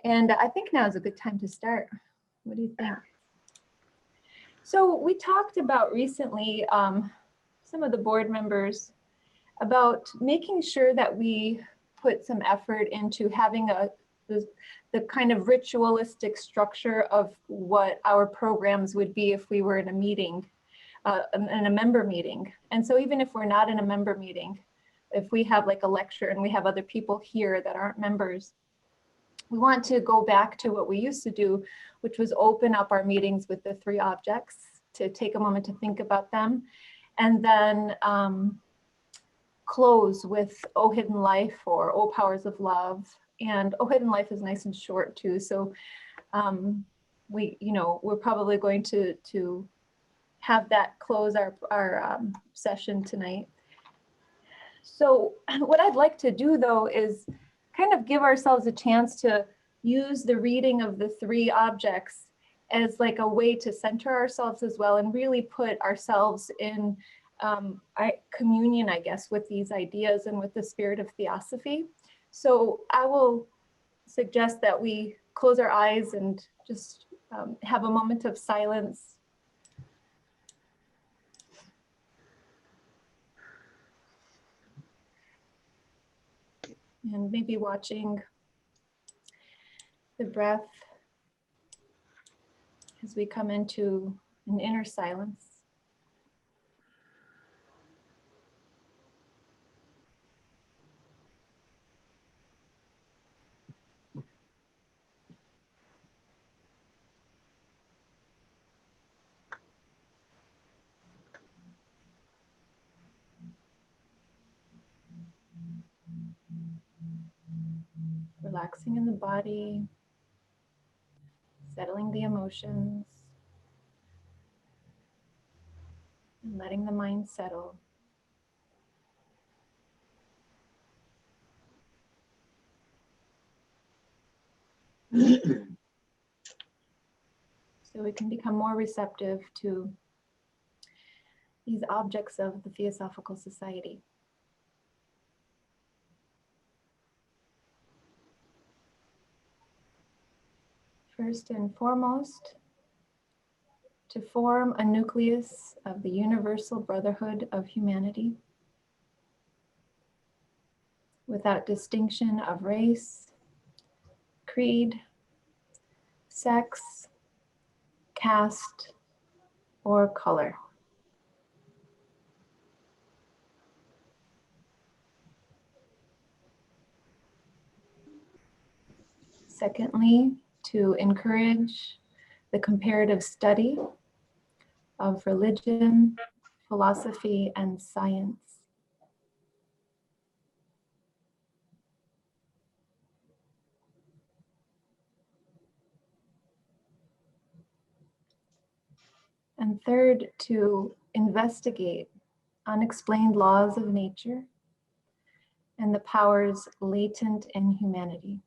And I think now is a good time to start. What do you think? So we talked about recently, some of the board members, about making sure that we put some effort into having the kind of ritualistic structure of what our programs would be if we were in a meeting, in a member meeting. And so even if we're not in a member meeting, if we have like a lecture and we have other people here that aren't members, we want to go back to what we used to do, which was open up our meetings with the 3 objects, to take a moment to think about them, and then close with O Hidden Life or O Powers of Love. And O Hidden Life is nice and short too. So we're probably going to have that close our session tonight. So what I'd like to do though is kind of give ourselves a chance to use the reading of the 3 objects as like a way to center ourselves as well, and really put ourselves in communion, I guess, with these ideas and with the spirit of Theosophy. So I will suggest that we close our eyes and just have a moment of silence. And maybe watching the breath as we come into an inner silence. Relaxing in the body, settling the emotions, and letting the mind settle. So we can become more receptive to these objects of the Theosophical Society. First and foremost, to form a nucleus of the universal brotherhood of humanity, without distinction of race, creed, sex, caste, or color. Secondly, to encourage the comparative study of religion, philosophy, and science. And third, to investigate unexplained laws of nature and the powers latent in humanity.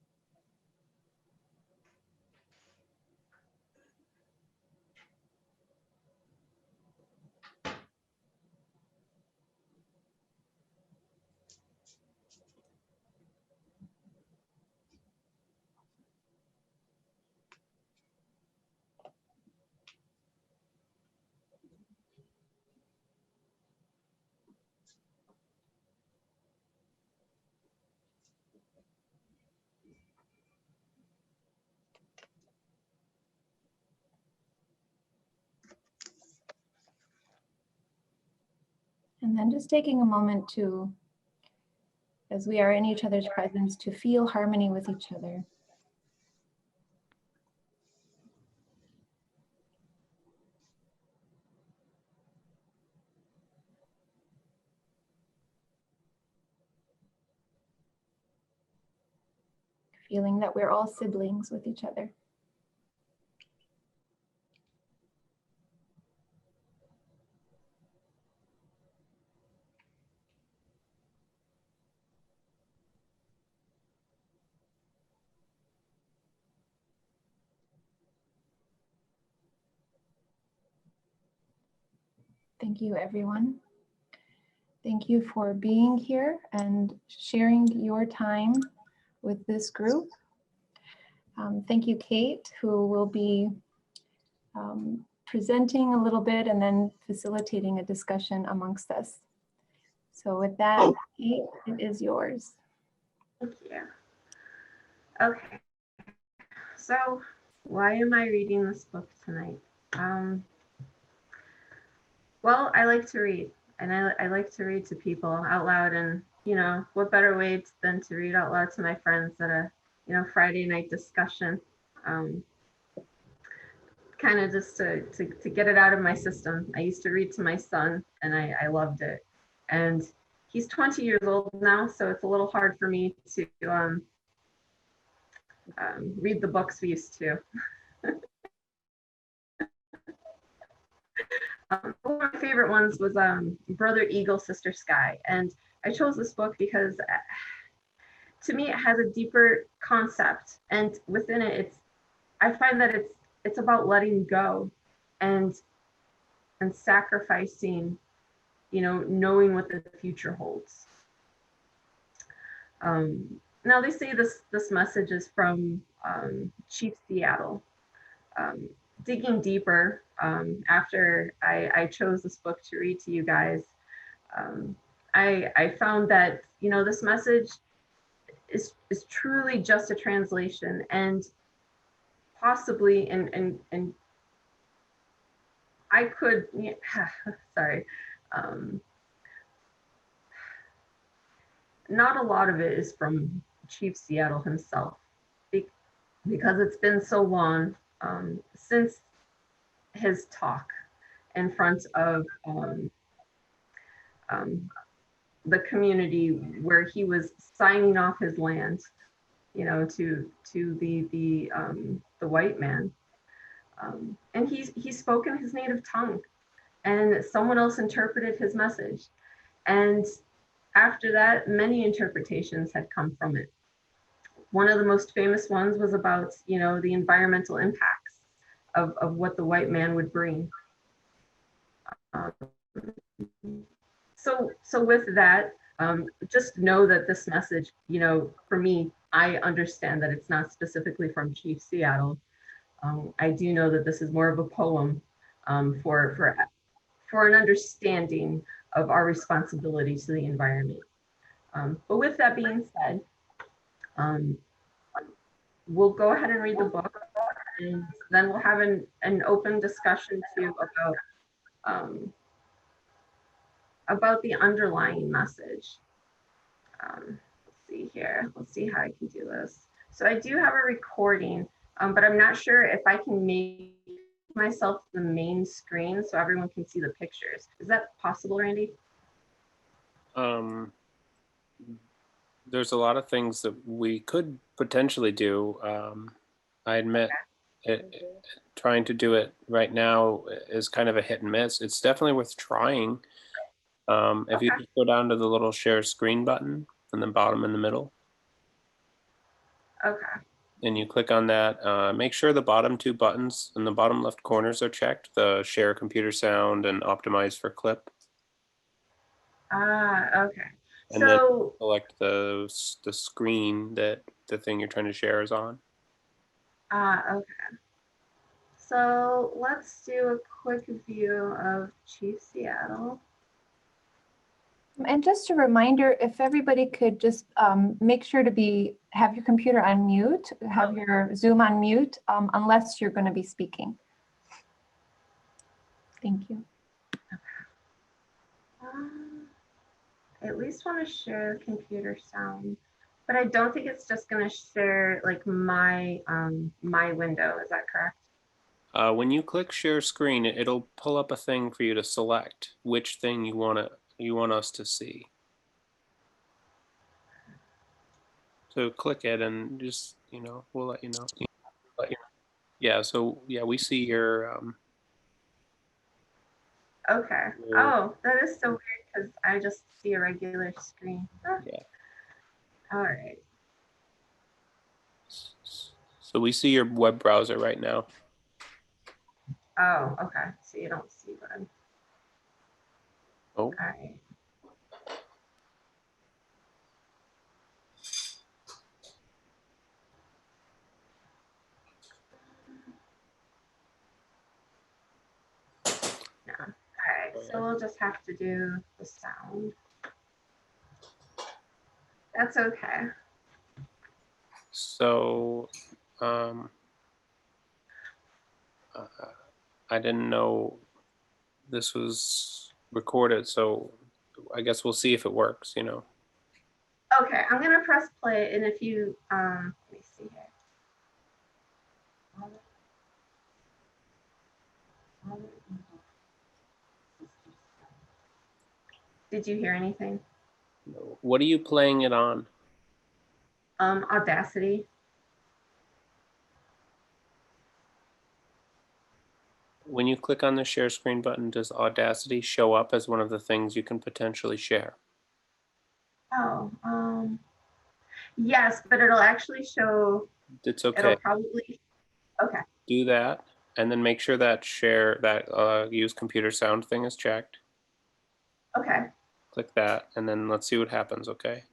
And then just taking a moment to, as we are in each other's presence, to feel harmony with each other. Feeling that we're all siblings with each other. Thank you, everyone. Thank you for being here and sharing your time with this group. Thank you, Kate, who will be presenting a little bit and then facilitating a discussion amongst us. So with that, Kate, it is yours. Thank you. Okay, so why am I reading this book tonight? Well, I like to read, and I like to read to people out loud, and what better way than to read out loud to my friends at a Friday night discussion, kind of just to get it out of my system. I used to read to my son, and I loved it, and he's 20 years old now, so it's a little hard for me to read the books we used to. One of my favorite ones was Brother Eagle, Sister Sky. And I chose this book because to me, it has a deeper concept. And within it, I find that it's about letting go and sacrificing, knowing what the future holds. Now they say this message is from Chief Seattle. Digging deeper, after I chose this book to read to you guys, I found that this message is truly just a translation, and possibly and I could sorry, not a lot of it is from Chief Seattle himself, because it's been so long since his talk in front of the community, where he was signing off his land, to the white man, and he spoke in his native tongue, and someone else interpreted his message, and after that, many interpretations had come from it. One of the most famous ones was about, the environmental impacts of what the white man would bring. So with that, just know that this message, for me, I understand that it's not specifically from Chief Seattle. I do know that this is more of a poem, for an understanding of our responsibility to the environment. But with that being said, we'll go ahead and read the book, and then we'll have an open discussion too about the underlying message. Let's see here. Let's see how I can do this. So I do have a recording, but I'm not sure if I can make myself the main screen so everyone can see the pictures. Is that possible, Randy? There's a lot of things that we could potentially do. I admit trying to do it right now is kind of a hit and miss. It's definitely worth trying. If you just go down to the little share screen button in the bottom in the middle. Okay. And you click on that. Make sure the bottom two buttons in the bottom left corners are checked, the share computer sound and optimize for clip. Okay. And then select the screen that the thing you're trying to share is on. Okay. So let's do a quick view of Chief Seattle. And just a reminder, if everybody could just make sure to have your computer on mute, have your Zoom on mute, unless you're going to be speaking. Thank you. I at least want to share computer sound, but I don't think it's just going to share like my window. Is that correct? When you click share screen, it'll pull up a thing for you to select which thing you want us to see. So click it and just, we'll let you know. Yeah, so yeah, we see your okay. Oh, that is so weird because I just see a regular screen. Yeah. All right. So we see your web browser right now. Oh, okay. So you don't see what I'm. Oh. All right. So we'll just have to do the sound. That's okay. So, I didn't know this was recorded, so I guess we'll see if it works, you know. Okay, I'm gonna press play, and if you, let me see here. Did you hear anything? What are you playing it on? Audacity. When you click on the share screen button, does Audacity show up as one of the things you can potentially share? Oh, yes, but it'll actually show, It's okay. it'll probably, okay. Do that, and then make sure that use computer sound thing is checked. Okay. Click that, and then let's see what happens, okay?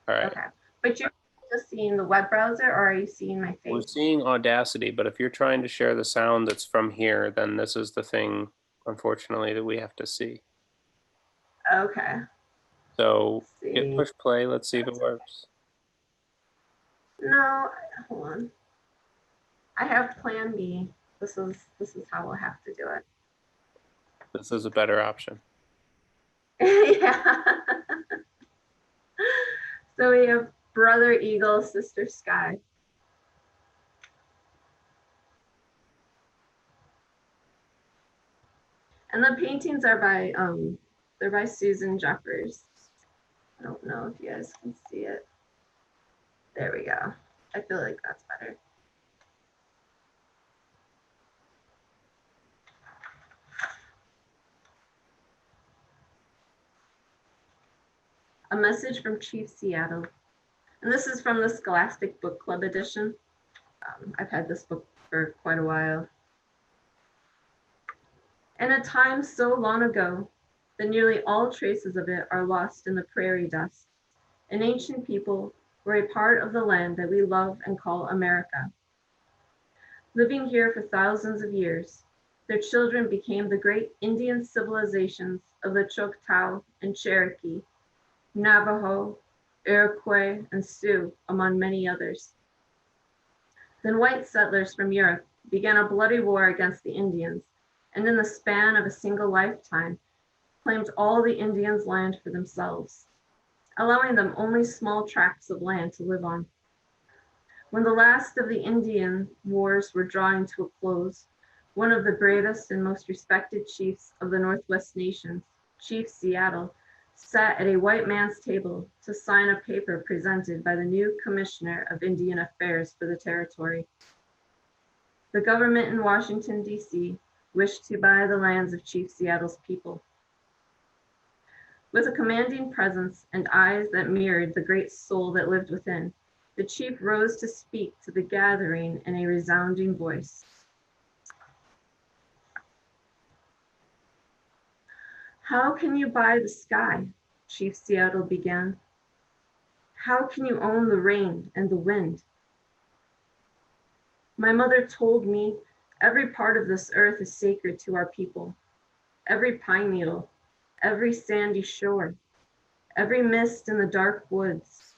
All right. Okay. But you're just seeing the web browser, or are you seeing my We're face? seeing Audacity, but if you're trying to share the sound that's from here, then this is the thing, unfortunately, that we have to see. Okay. So Let's hit see. push play. Let's see if it works. No, hold on. I have plan B. This is how we'll have to do it. This is a better option. Yeah. So we have Brother Eagle, Sister Sky. And the paintings are by they're by Susan Jeffers. I don't know if you guys can see it. There we go. I feel like that's better. A message from Chief Seattle. And this is from the Scholastic Book Club edition. I've had this book for quite a while. In a time so long ago that nearly all traces of it are lost in the prairie dust, an ancient people were a part of the land that we love and call America. Living here for thousands of years, their children became the great Indian civilizations of the Choctaw and Cherokee, Navajo, Iroquois, and Sioux, among many others. Then white settlers from Europe began a bloody war against the Indians, and in the span of a single lifetime, claimed all the Indians' land for themselves, allowing them only small tracts of land to live on. When the last of the Indian wars were drawing to a close, one of the bravest and most respected chiefs of the Northwest nations, Chief Seattle, sat at a white man's table to sign a paper presented by the new Commissioner of Indian Affairs for the territory. The government in Washington, D.C. wished to buy the lands of Chief Seattle's people. With a commanding presence and eyes that mirrored the great soul that lived within, the chief rose to speak to the gathering in a resounding voice. How can you buy the sky? Chief Seattle began. How can you own the rain and the wind? My mother told me every part of this earth is sacred to our people. Every pine needle, every sandy shore, every mist in the dark woods,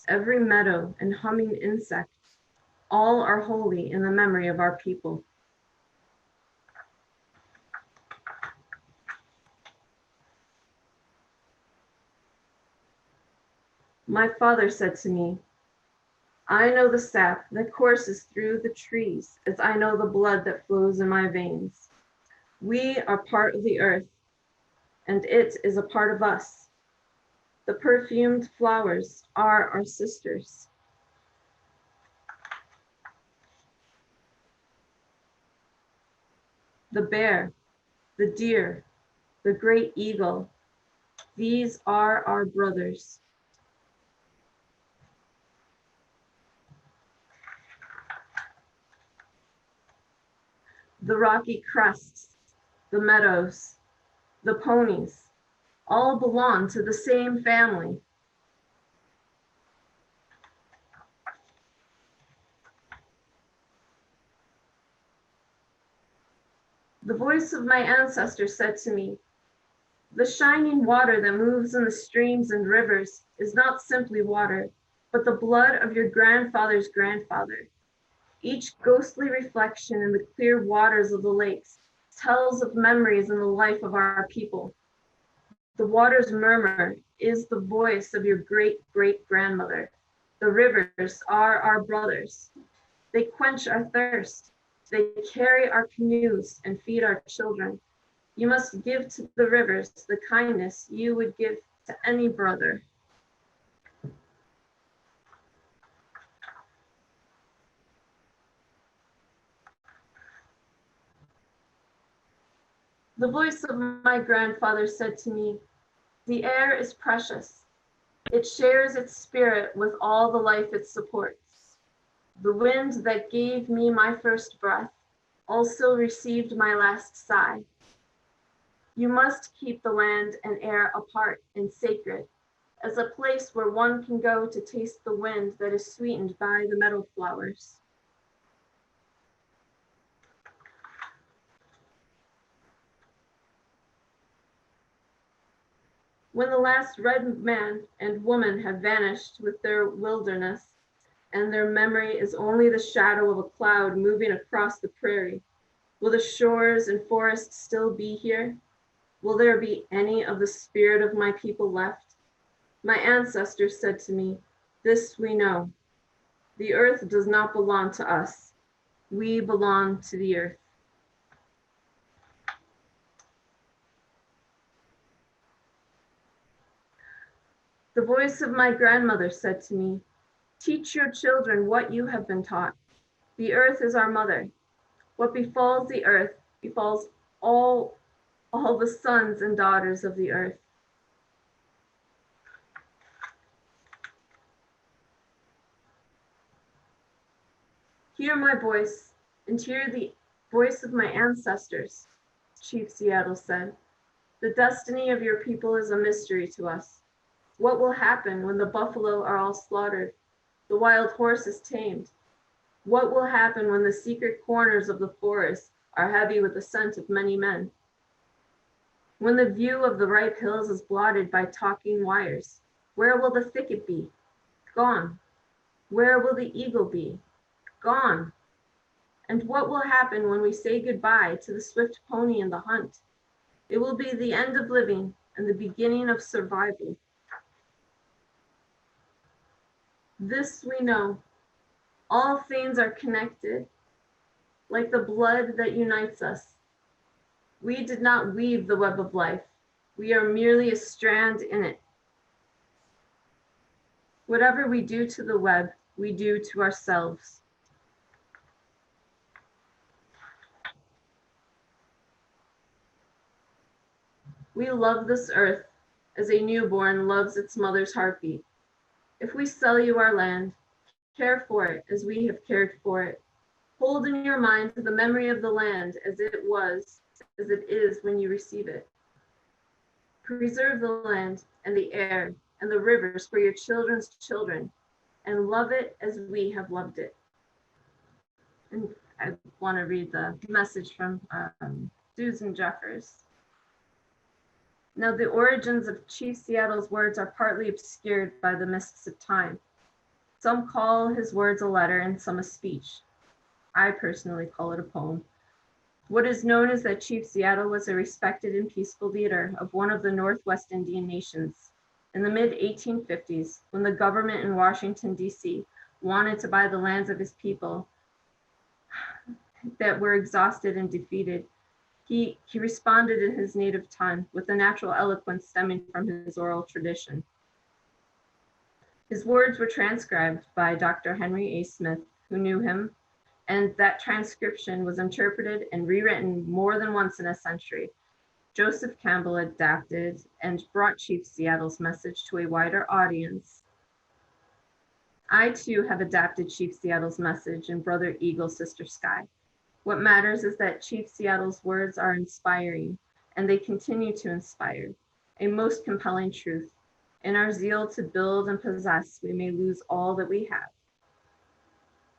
every meadow and humming insect, all are holy in the memory of our people. My father said to me, I know the sap that courses through the trees as I know the blood that flows in my veins. We are part of the earth, and it is a part of us. The perfumed flowers are our sisters. The bear, the deer, the great eagle, these are our brothers. The rocky crests, the meadows, the ponies, all belong to the same family. The voice of my ancestors said to me, the shining water that moves in the streams and rivers is not simply water, but the blood of your grandfather's grandfather. Each ghostly reflection in the clear waters of the lakes tells of memories in the life of our people. The water's murmur is the voice of your great-great-grandmother. The rivers are our brothers. They quench our thirst. They carry our canoes and feed our children. You must give to the rivers the kindness you would give to any brother. The voice of my grandfather said to me, the air is precious. It shares its spirit with all the life it supports. The wind that gave me my first breath also received my last sigh. You must keep the land and air apart and sacred, as a place where one can go to taste the wind that is sweetened by the meadow flowers. When the last red man and woman have vanished with their wilderness, and their memory is only the shadow of a cloud moving across the prairie, will the shores and forests still be here? Will there be any of the spirit of my people left? My ancestors said to me, this we know. The earth does not belong to us. We belong to the earth. The voice of my grandmother said to me, teach your children what you have been taught. The earth is our mother. What befalls the earth befalls all the sons and daughters of the earth. Hear my voice and hear the voice of my ancestors, Chief Seattle said. The destiny of your people is a mystery to us. What will happen when the buffalo are all slaughtered, the wild horse is tamed? What will happen when the secret corners of the forest are heavy with the scent of many men? When the view of the ripe hills is blotted by talking wires, where will the thicket be? Gone. Where will the eagle be? Gone. And what will happen when we say goodbye to the swift pony and the hunt? It will be the end of living and the beginning of survival. This we know. All things are connected, like the blood that unites us. We did not weave the web of life. We are merely a strand in it. Whatever we do to the web, we do to ourselves. We love this earth as a newborn loves its mother's heartbeat. If we sell you our land, care for it as we have cared for it. Hold in your mind the memory of the land as it was, as it is when you receive it. Preserve the land and the air and the rivers for your children's children, and love it as we have loved it. And I want to read the message from Susan Jeffers. Now, the origins of Chief Seattle's words are partly obscured by the mists of time. Some call his words a letter and some a speech. I personally call it a poem. What is known is that Chief Seattle was a respected and peaceful leader of one of the Northwest Indian nations. In the mid-1850s, when the government in Washington, D.C. wanted to buy the lands of his people that were exhausted and defeated, he responded in his native tongue with a natural eloquence stemming from his oral tradition. His words were transcribed by Dr. Henry A. Smith, who knew him, and that transcription was interpreted and rewritten more than once in a century. Joseph Campbell adapted and brought Chief Seattle's message to a wider audience. I too have adapted Chief Seattle's message in Brother Eagle, Sister Sky. What matters is that Chief Seattle's words are inspiring, and they continue to inspire, a most compelling truth. In our zeal to build and possess, we may lose all that we have.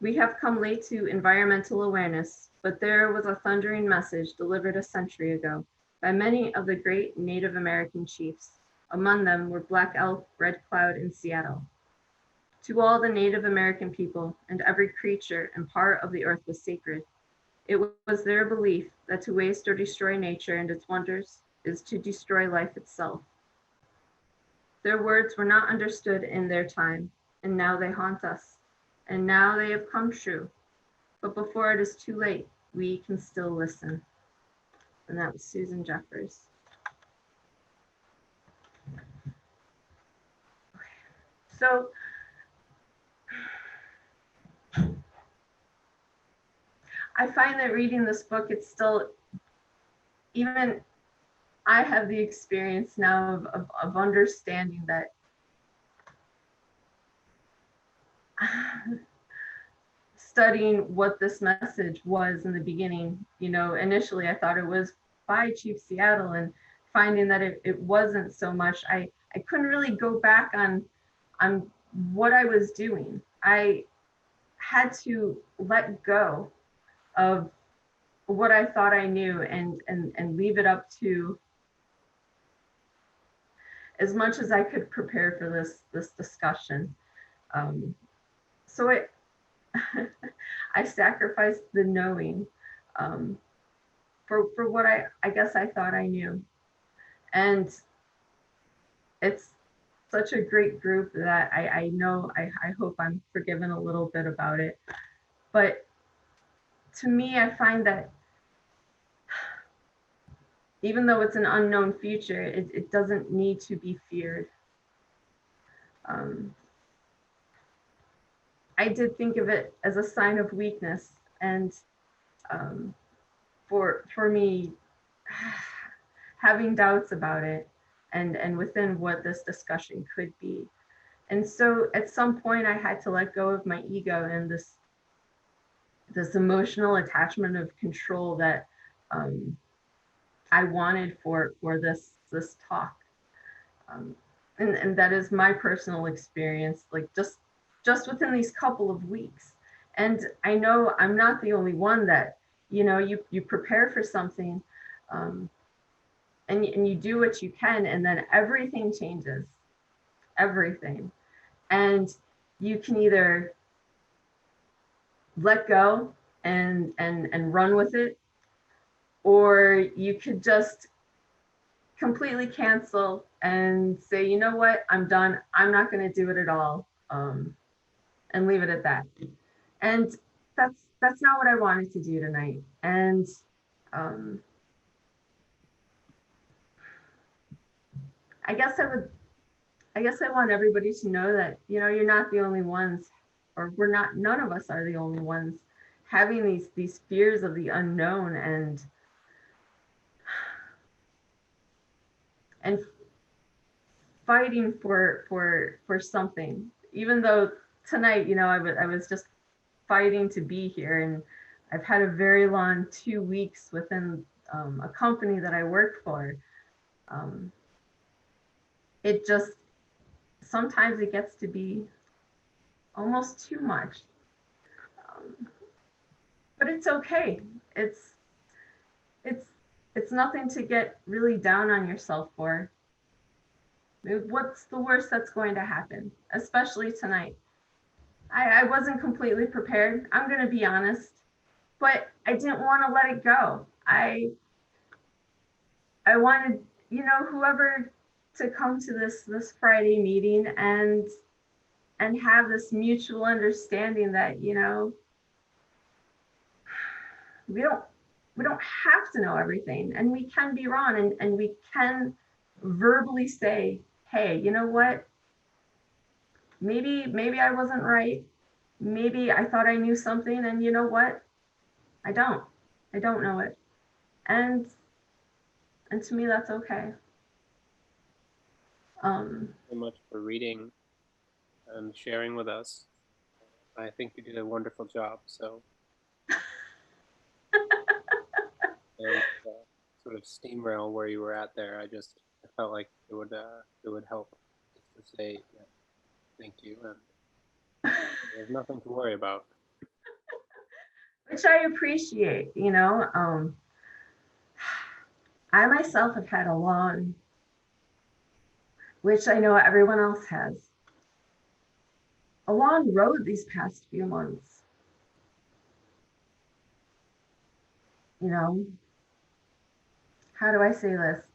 We have come late to environmental awareness, but there was a thundering message delivered a century ago by many of the great Native American chiefs. Among them were Black Elk, Red Cloud, and Seattle. To all the Native American people, and every creature and part of the earth was sacred. It was their belief that to waste or destroy nature and its wonders is to destroy life itself. Their words were not understood in their time, and now they haunt us, and now they have come true. But before it is too late, we can still listen. And that was Susan Jeffers. So I find that reading this book, it's still, even I have the experience now of understanding that studying what this message was in the beginning, you know, initially I thought it was by Chief Seattle, and finding that it wasn't so much, I couldn't really go back on what I was doing. I had to let go of what I thought I knew and leave it up to, as much as I could prepare for this discussion. So I sacrificed the knowing for what I guess I thought I knew. And it's such a great group that I know, I hope I'm forgiven a little bit about it. But to me, I find that even though it's an unknown future, it doesn't need to be feared. I did think of it as a sign of weakness, and for me, having doubts about it and within what this discussion could be. And so at some point I had to let go of my ego and this emotional attachment of control that I wanted for this talk. And that is my personal experience, like just within these couple of weeks. And I know I'm not the only one that, you know, you prepare for something and you do what you can, and then everything changes, everything. And you can either let go and run with it, or you could just completely cancel and say, you know what, I'm done. I'm not going to do it at all, and leave it at that. And that's not what I wanted to do tonight. And I guess I want everybody to know that, you know, you're not the only ones, or none of us are the only ones having these fears of the unknown and fighting for something. Even though tonight, you know, I was just fighting to be here, and I've had a very long 2 weeks within a company that I work for. It just, sometimes it gets to be almost too much. But it's okay. It's nothing to get really down on yourself for. What's the worst that's going to happen, especially tonight? I wasn't completely prepared, I'm going to be honest, but I didn't want to let it go. I wanted, you know, whoever to come to this Friday meeting and have this mutual understanding that, you know, we don't have to know everything, and we can be wrong, and we can verbally say, hey, you know what, maybe I wasn't right, maybe I thought I knew something, and you know what, I don't know it, and to me that's okay. So much for reading and sharing with us. I think you did a wonderful job. So and sort of steamroll where you were at there. I felt like it would help just to say, yeah, thank you, and there's nothing to worry about. which I appreciate, you know. I myself have had a long, which I know everyone else has, a long road these past few months. You know, how do I say this?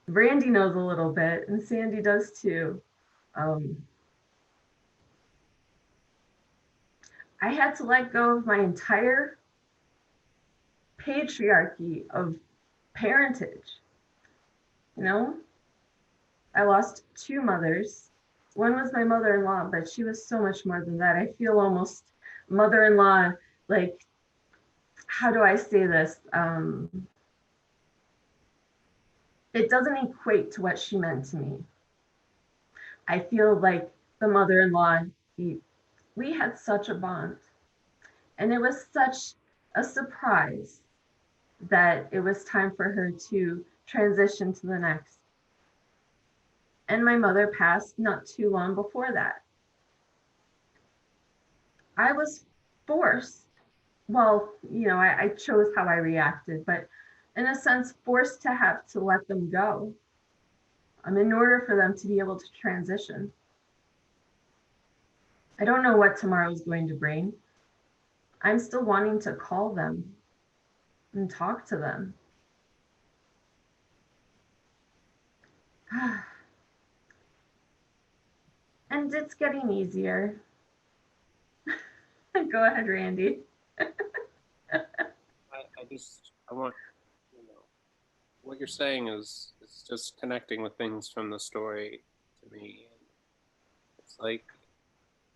Brandy knows a little bit, and Sandy does too. I had to let go of my entire patriarchy of parentage. You know, I lost two mothers. One was my mother-in-law, but she was so much more than that. I feel almost mother-in-law, like, how do I say this? It doesn't equate to what she meant to me. I feel like the mother-in-law, we had such a bond. And it was such a surprise that it was time for her to transition to the next. And my mother passed not too long before that. I was forced, well, you know, I chose how I reacted, but in a sense, forced to have to let them go in order for them to be able to transition. I don't know what tomorrow is going to bring. I'm still wanting to call them and talk to them. And it's getting easier. Go ahead, Randy. I want, you know, what you're saying is just connecting with things from the story to me. And it's like,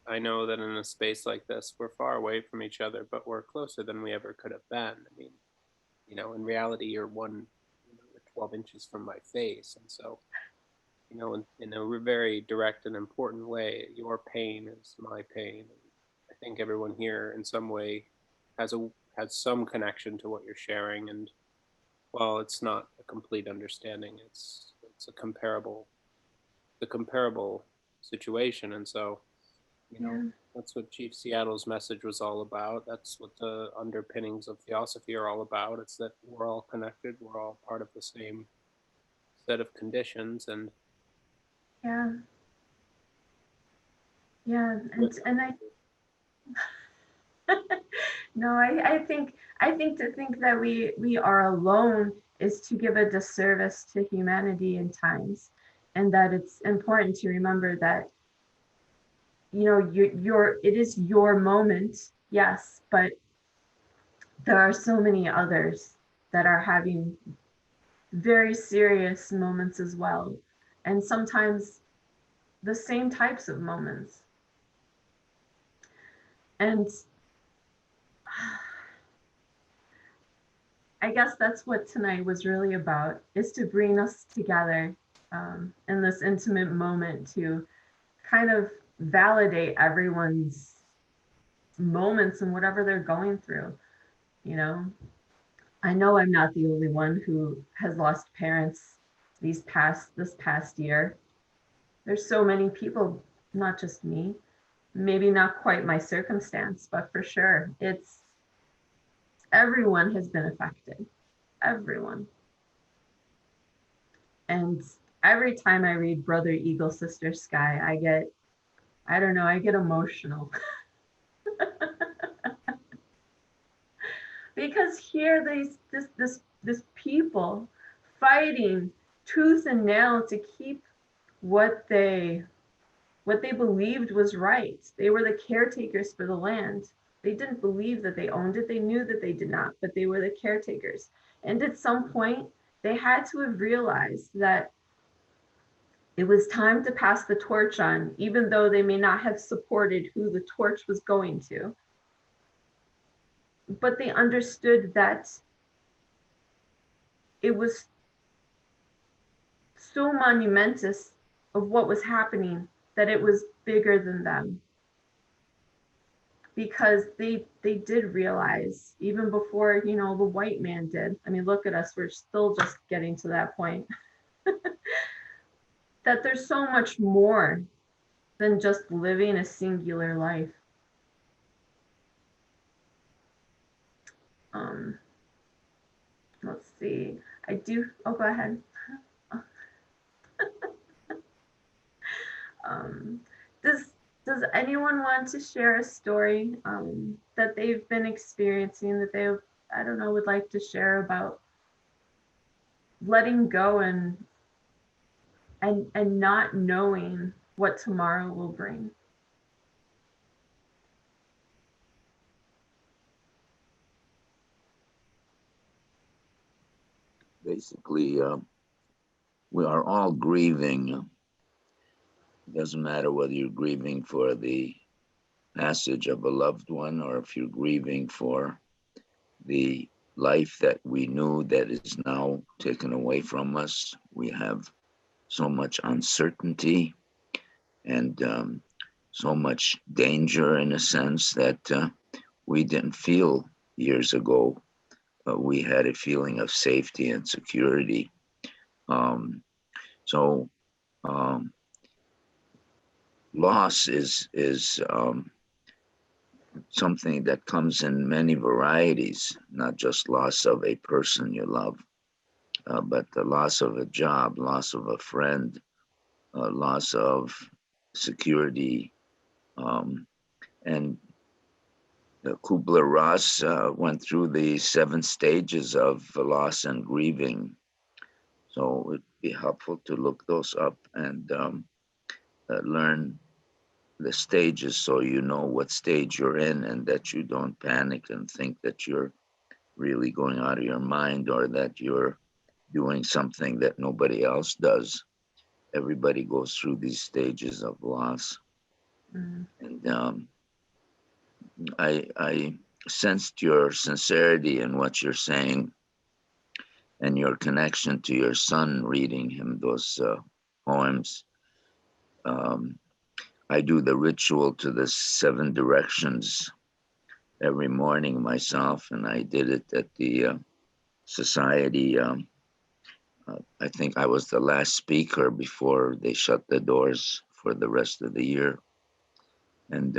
I know that in a space like this, we're far away from each other, but we're closer than we ever could have been. I mean, you know, in reality, you're 12 inches from my face. And so, you know, in a very direct and important way, your pain is my pain. And I think everyone here in some way has some connection to what you're sharing. And while it's not a complete understanding, it's a comparable situation. And so, you know, that's what Chief Seattle's message was all about. That's what the underpinnings of Theosophy are all about. It's that we're all connected. We're all part of the same set of conditions. And yeah, and I no, I think to think that we are alone is to give a disservice to humanity in times, and that it's important to remember that, you know, it is your moment, yes, but there are so many others that are having very serious moments as well, and sometimes the same types of moments. And I guess that's what tonight was really about, is to bring us together in this intimate moment to kind of validate everyone's moments and whatever they're going through. You know, I know I'm not the only one who has lost parents this past year. There's so many people, not just me, maybe not quite my circumstance, but for sure, it's everyone has been affected. Everyone. And every time I read Brother Eagle, Sister Sky, I get emotional. Because here this people fighting tooth and nail to keep what they believed was right. They were the caretakers for the land. They didn't believe that they owned it. They knew that they did not, but they were the caretakers. And at some point, they had to have realized that it was time to pass the torch on, even though they may not have supported who the torch was going to. But they understood that it was so monumentous of what was happening that it was bigger than them. Because they did realize, even before, you know, the white man did. I mean, look at us, we're still just getting to that point. That there's so much more than just living a singular life. Um, let's see. Oh, go ahead. Um, does anyone want to share a story that they've been experiencing that they, I don't know, would like to share about letting go and not knowing what tomorrow will bring? Basically, we are all grieving. It doesn't matter whether you're grieving for the passage of a loved one or if you're grieving for the life that we knew that is now taken away from us. We have so much uncertainty and so much danger, in a sense, that we didn't feel years ago. But we had a feeling of safety and security. Um, so loss is something that comes in many varieties, not just loss of a person you love, but the loss of a job, loss of a friend, loss of security. And Kubler-Ross went through the 7 stages of loss and grieving. So it'd be helpful to look those up and learn the stages so you know what stage you're in and that you don't panic and think that you're really going out of your mind or that you're doing something that nobody else does. Everybody goes through these stages of loss. Mm. And I sensed your sincerity in what you're saying and your connection to your son reading him those poems. I do the ritual to the 7 directions every morning myself, and I did it at the society. I think I was the last speaker before they shut the doors for the rest of the year. And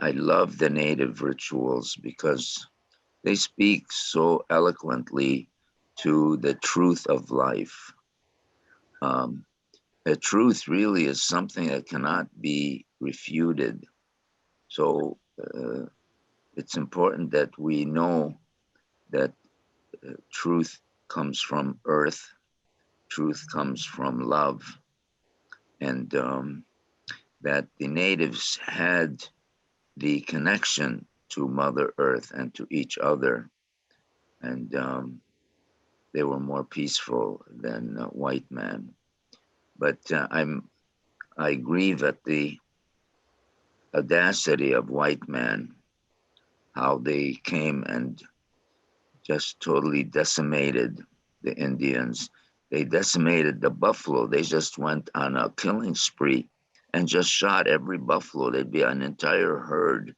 I love the native rituals because they speak so eloquently to the truth of life. The truth really is something that cannot be refuted. So it's important that we know that truth comes from earth, truth comes from love, and that the natives had the connection to Mother Earth and to each other, and they were more peaceful than white man. But I grieve at the audacity of white man, how they came and just totally decimated the Indians. They decimated the buffalo. They just went on a killing spree and just shot every buffalo. There'd be an entire herd.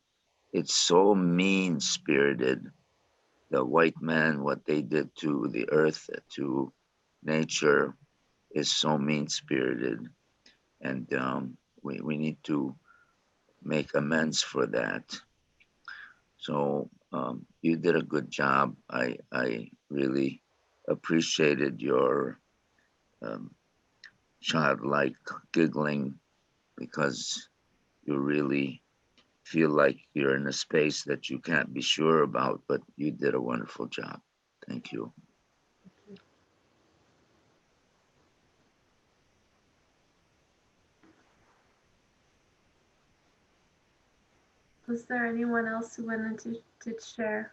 It's so mean spirited. The white man, what they did to the earth, to nature, is so mean spirited. And we need to make amends for that. So you did a good job. I really appreciated your childlike giggling because you really feel like you're in a space that you can't be sure about, but you did a wonderful job. Thank you. Was there anyone else who wanted to share?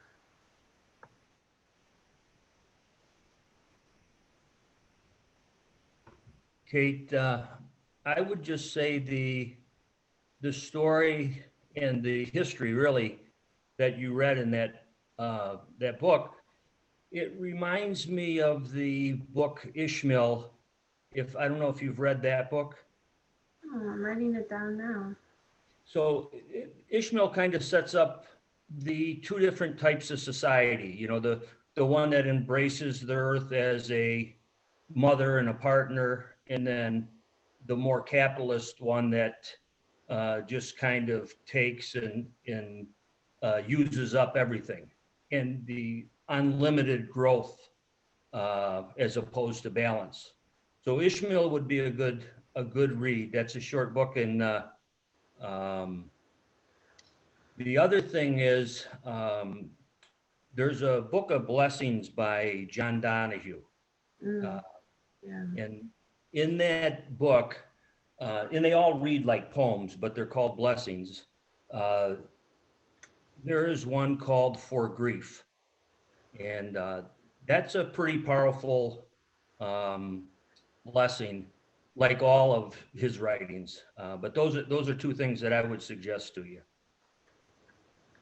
Kate, I would just say the story and the history really that you read in that book, it reminds me of the book Ishmael. If I don't know if you've read that book. Oh, I'm writing it down now. So Ishmael kind of sets up the 2 different types of society. You know, the one that embraces the earth as a mother and a partner, and then the more capitalist one that just kind of takes and uses up everything, and the unlimited growth as opposed to balance. So Ishmael would be a good read. That's a short book. And the other thing is, there's a book of blessings by John Donahue. Mm, yeah. And in that book, and they all read like poems, but they're called blessings. There is one called For Grief. And that's a pretty powerful blessing, like all of his writings. But those are two things that I would suggest to you.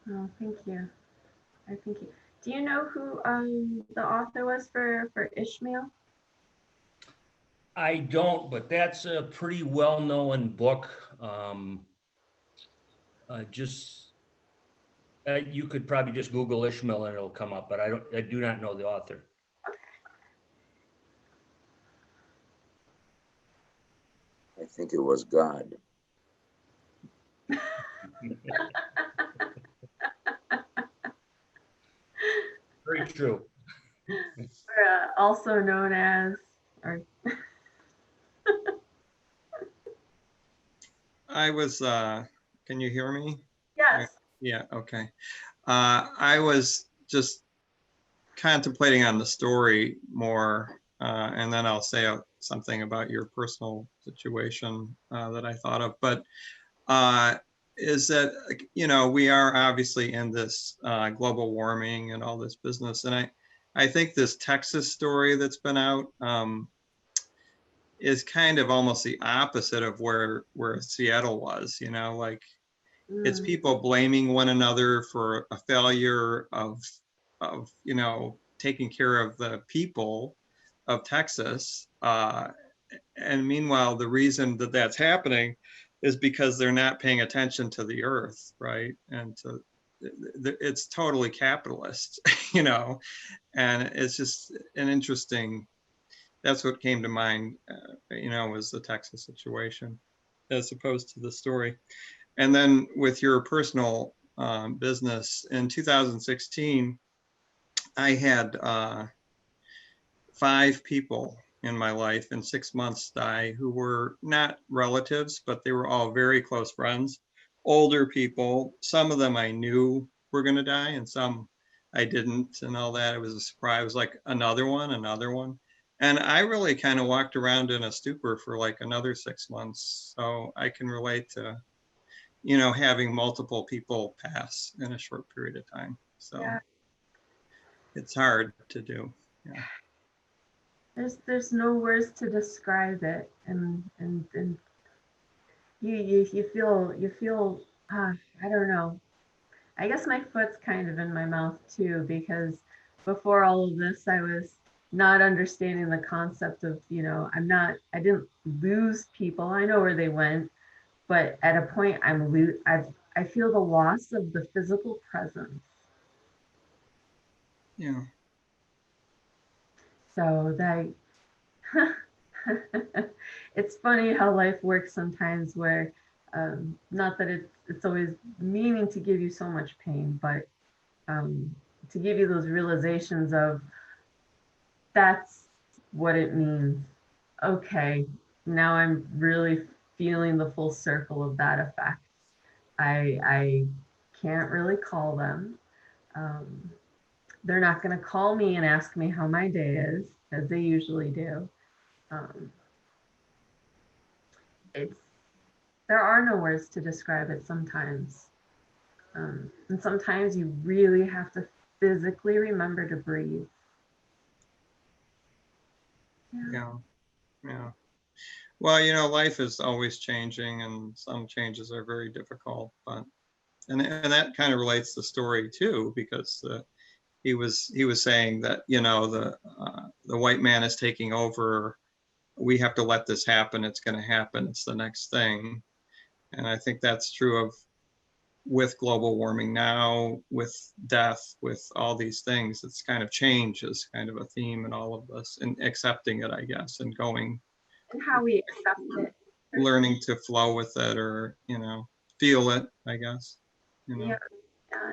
Oh, thank you. I think. Do you know who the author was for Ishmael? I don't, but that's a pretty well-known book. You could probably just Google Ishmael and it'll come up, but I do not know the author. I think it was God. Very true. Or, also known as, or I was, can you hear me? yes. Yeah, okay. I was just contemplating on the story more, and then I'll say something about your personal situation that I thought of. But is that, you know, we are obviously in this global warming and all this business. And I think this Texas story that's been out is kind of almost the opposite of where Seattle was, you know, like it's people blaming one another for a failure of you know, taking care of the people of Texas. And meanwhile, the reason that that's happening is because they're not paying attention to the earth, right? And it's totally capitalist, you know, and it's just an interesting, that's what came to mind, you know, was the Texas situation as opposed to the story. And then with your personal business in 2016, I had 5 people in my life in 6 months die who were not relatives, but they were all very close friends, older people. Some of them I knew were going to die and some I didn't and all that. It was a surprise. It was like another one. And I really kind of walked around in a stupor for like another 6 months. So I can relate to, you know, having multiple people pass in a short period of time. So yeah. It's hard to do. Yeah. There's no words to describe it, and you feel I don't know. I guess my foot's kind of in my mouth too, because before all of this I was not understanding the concept of, you know, I didn't lose people. I know where they went, but at a point I feel the loss of the physical presence. Yeah. So that it's funny how life works sometimes, where not that it's always meaning to give you so much pain, but to give you those realizations of that's what it means. Okay, now I'm really feeling the full circle of that effect. I can't really call them. They're not going to call me and ask me how my day is, as they usually do. There are no words to describe it sometimes. And sometimes you really have to physically remember to breathe. Yeah. Well, you know, life is always changing and some changes are very difficult, but and that kind of relates to the story too, because he was saying that, you know, the white man is taking over. We have to let this happen. It's going to happen. It's the next thing. And I think that's true of with global warming now, with death, with all these things. It's kind of change is kind of a theme in all of this, and accepting it, I guess, and going. And how we accept it. Learning to flow with it, or, you know, feel it, I guess. You know. Yeah.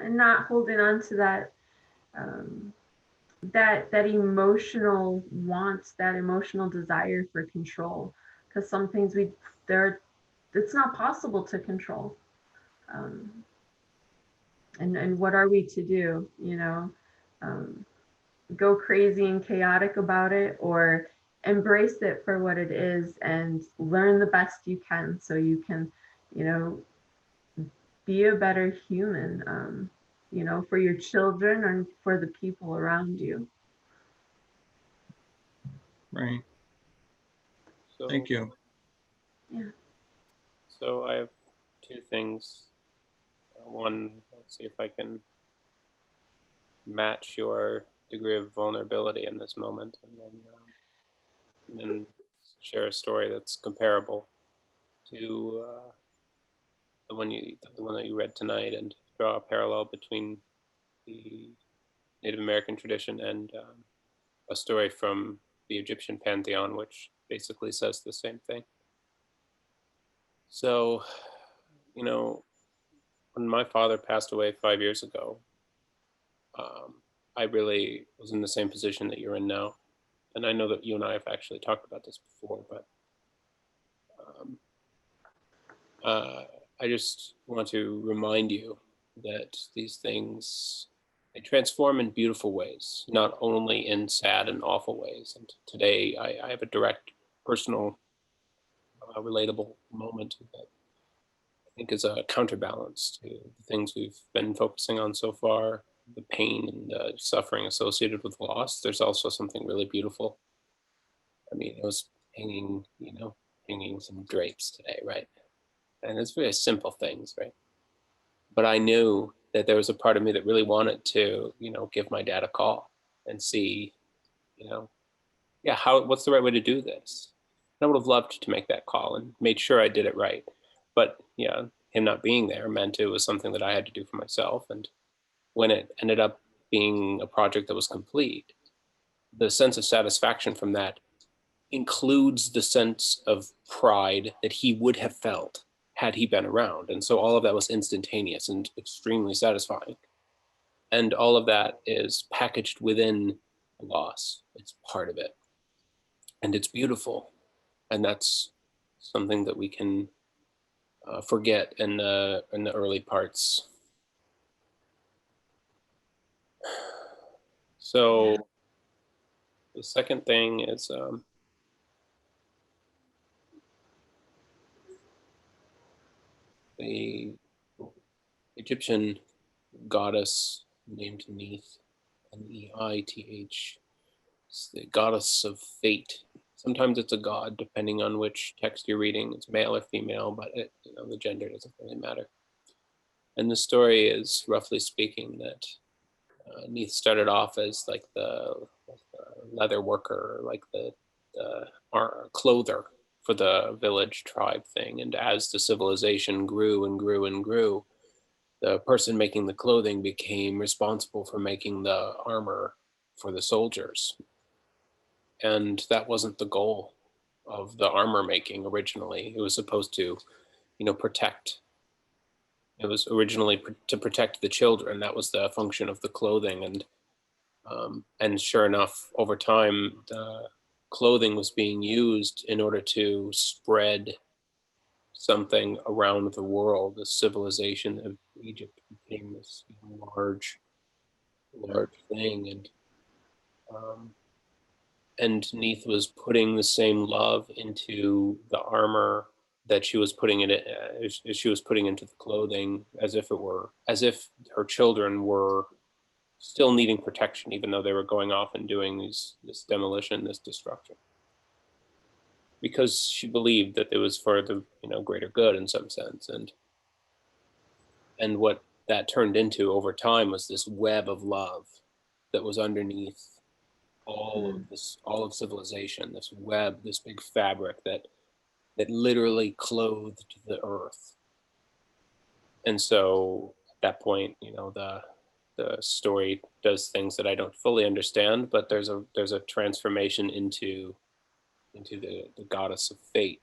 and not holding on to that that emotional want, that emotional desire for control, because some things it's not possible to control. And what are we to do? Go crazy and chaotic about it, or embrace it for what it is and learn the best you can, so you can, be a better human, for your children and for the people around you. Right. So, Thank you. Yeah. So I have two things. One, let's see if I can match your degree of vulnerability in this moment, and then share a story that's comparable to the one that you read tonight, and draw a parallel between the Native American tradition and a story from the Egyptian pantheon, which basically says the same thing. So, when my father passed away 5 years ago, I really was in the same position that you're in now. And I know that you and I have actually talked about this before, but I just want to remind you that these things, they transform in beautiful ways, not only in sad and awful ways. And today I have a direct, personal, relatable moment that I think is a counterbalance to the things we've been focusing on so far, the pain and the suffering associated with loss. There's also something really beautiful. I mean, I was hanging some drapes today, right? And it's very simple things, right? But I knew that there was a part of me that really wanted to, give my dad a call and see, what's the right way to do this? And I would have loved to make that call and made sure I did it right. But yeah, him not being there meant it was something that I had to do for myself. And when it ended up being a project that was complete, the sense of satisfaction from that includes the sense of pride that he would have felt had he been around. And so all of that was instantaneous and extremely satisfying. And all of that is packaged within the loss. It's part of it. And it's beautiful. And that's something that we can forget in the early parts. So the second thing is the Egyptian goddess named Neith, Neith. It's the goddess of fate. Sometimes it's a god, depending on which text you're reading. It's male or female, but the gender doesn't really matter. And the story is, roughly speaking, that Neith started off as like the leather worker, like the clother for the village tribe thing. And as the civilization grew and grew and grew, the person making the clothing became responsible for making the armor for the soldiers. And that wasn't the goal of the armor making originally. It was supposed to, protect. It was originally to protect the children. That was the function of the clothing. And sure enough, over time, the clothing was being used in order to spread something around the world. The civilization of Egypt became this large thing, and Neith was putting the same love into the armor that she was putting into the clothing, as if her children were still needing protection, even though they were going off and doing this demolition, this destruction, because she believed that it was for the greater good in some sense. And what that turned into over time was this web of love that was underneath all of civilization, this web, this big fabric that literally clothed the earth. And so at that point, the story does things that I don't fully understand, but there's a transformation into the goddess of fate,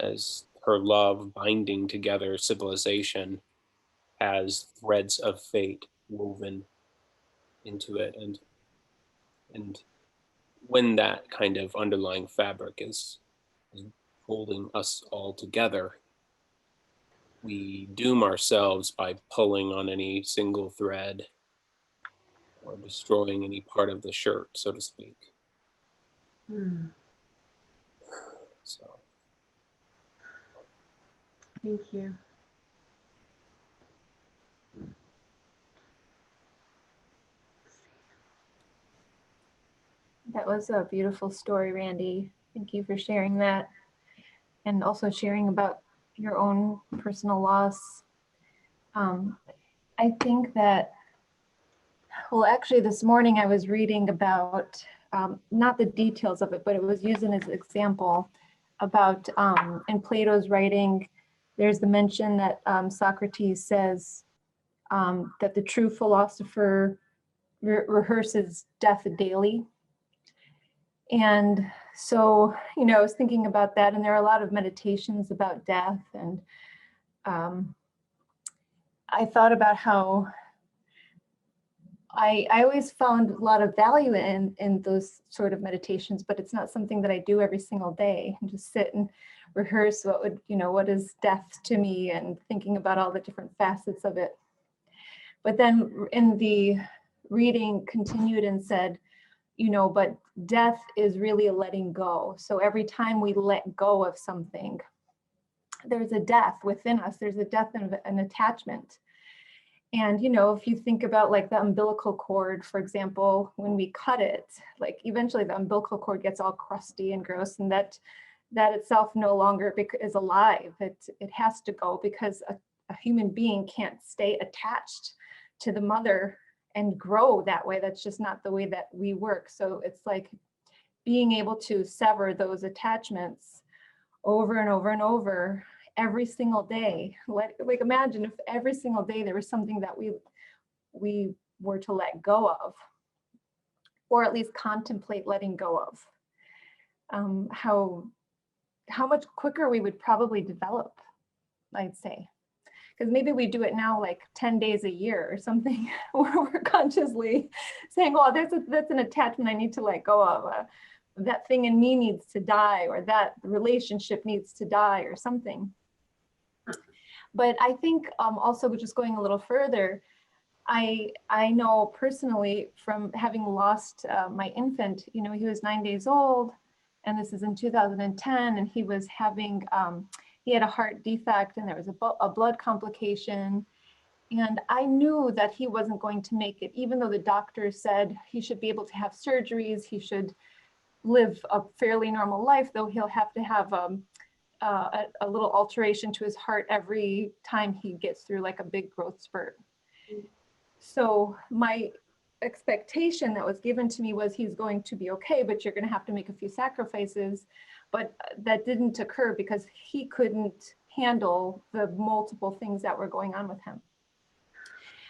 as her love binding together civilization has threads of fate woven into it, and when that kind of underlying fabric is holding us all together, we doom ourselves by pulling on any single thread or destroying any part of the shirt, so to speak. So Thank you. That was a beautiful story, Randy. Thank you for sharing that, and also sharing about your own personal loss. I think that, well, actually this morning I was reading about, not the details of it, but it was used as an example about, in Plato's writing, there's the mention that Socrates says that the true philosopher rehearses death daily. And so, you know, I was thinking about that, and there are a lot of meditations about death, and I thought about how I always found a lot of value in those sort of meditations, but it's not something that I do every single day, and just sit and rehearse what would, you know, what is death to me, and thinking about all the different facets of it. But then in the reading continued and said, you know, but death is really a letting go. So every time we let go of something, there's a death within us. There's a death of an attachment. And, you know, if you think about like the umbilical cord, for example, when we cut it, like eventually the umbilical cord gets all crusty and gross, and that itself no longer is alive. It has to go, because a human being can't stay attached to the mother and grow that way. That's just not the way that we work. So it's like being able to sever those attachments over and over and over every single day. Like imagine if every single day there was something that we were to let go of, or at least contemplate letting go of. How much quicker we would probably develop, I'd say. Because maybe we do it now like 10 days a year or something, where we're consciously saying, oh, that's an attachment I need to let go of. That thing in me needs to die, or that relationship needs to die, or something. But I think also, just going a little further, I know personally from having lost my infant, you know, he was 9 days old, and this is in 2010, and he was having, he had a heart defect, and there was a blood complication. And I knew that he wasn't going to make it, even though the doctor said he should be able to have surgeries, he should live a fairly normal life, though he'll have to have a little alteration to his heart every time he gets through like a big growth spurt. So my expectation that was given to me was he's going to be okay, but you're going to have to make a few sacrifices. But that didn't occur because he couldn't handle the multiple things that were going on with him.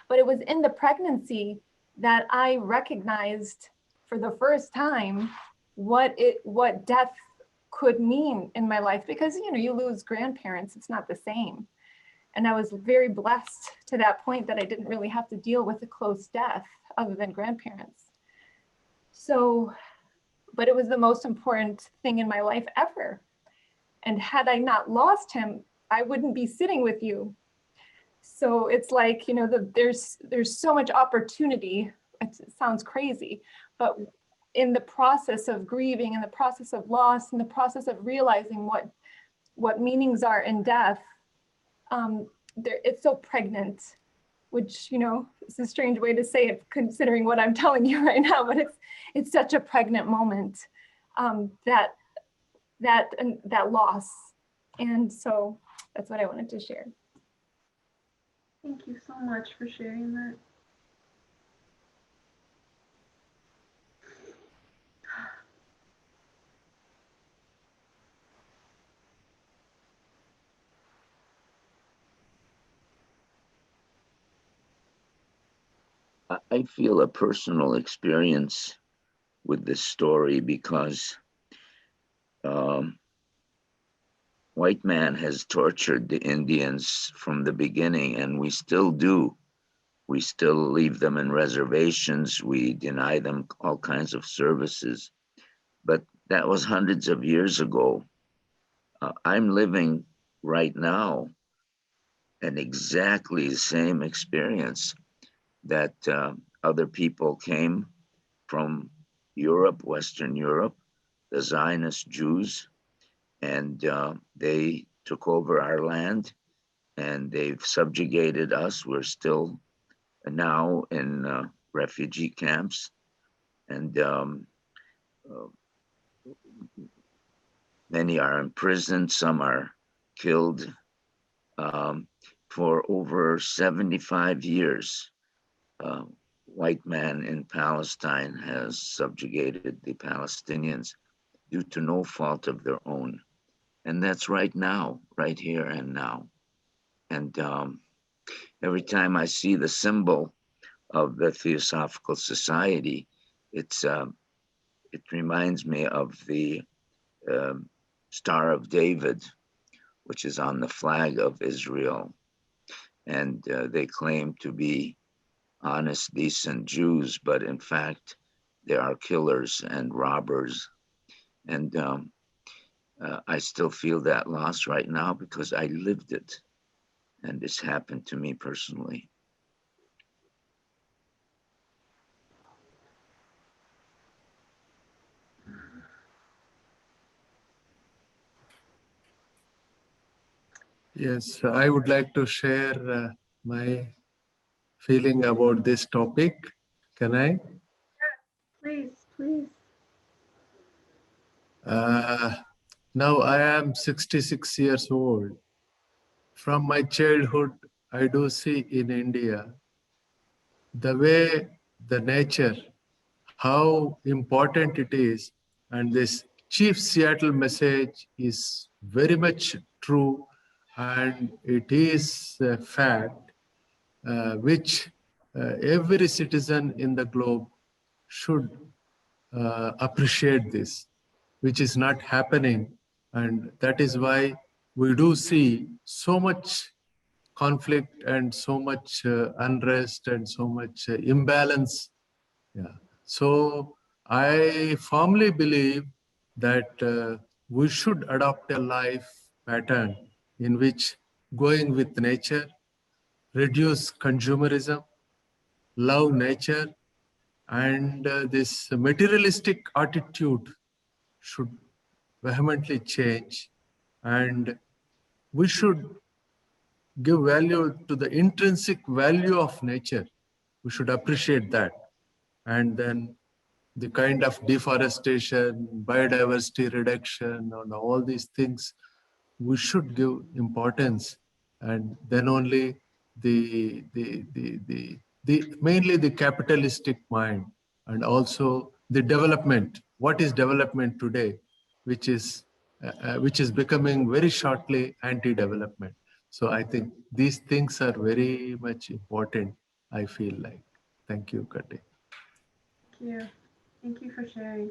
But it was in the pregnancy that I recognized for the first time what death could mean in my life, because, you know, you lose grandparents, it's not the same. And I was very blessed to that point that I didn't really have to deal with a close death other than grandparents. So, but it was the most important thing in my life ever. And had I not lost him, I wouldn't be sitting with you. So it's like, you know, there's so much opportunity. It sounds crazy, but in the process of grieving, in the process of loss, in the process of realizing what meanings are in death, it's so pregnant, which, you know, it's a strange way to say it considering what I'm telling you right now, but it's such a pregnant moment, that loss. And so that's what I wanted to share. Thank you so much for sharing that. I feel a personal experience with this story because white man has tortured the Indians from the beginning, and we still do. We still leave them in reservations. We deny them all kinds of services. But that was hundreds of years ago. I'm living right now an exactly the same experience that other people came from Europe, Western Europe, the Zionist Jews, and they took over our land and they've subjugated us. We're still now in refugee camps, and uh, many are imprisoned, some are killed. For over 75 years, white man in Palestine has subjugated the Palestinians due to no fault of their own. And that's right now, right here and now. And every time I see the symbol of the Theosophical Society, it reminds me of the Star of David, which is on the flag of Israel. And they claim to be honest, decent Jews, but in fact, they are killers and robbers. And I still feel that loss right now because I lived it. And this happened to me personally. Yes, I would like to share my feeling about this topic. Can I? Please, please. Now I am 66 years old. From my childhood, I do see in India the way the nature, how important it is, and this Chief Seattle message is very much true, and it is a fact which every citizen in the globe should appreciate this, which is not happening. And that is why we do see so much conflict and so much unrest and so much imbalance. Yeah. So I firmly believe that we should adopt a life pattern in which going with nature, reduce consumerism, love nature, and this materialistic attitude should vehemently change. And we should give value to the intrinsic value of nature. We should appreciate that. And then the kind of deforestation, biodiversity reduction, and all these things, we should give importance. And then only mainly the capitalistic mind, and also the development. What is development today, which is becoming very shortly anti-development. So I think these things are very much important, I feel like. Thank you, Kati. Thank you. Thank you for sharing.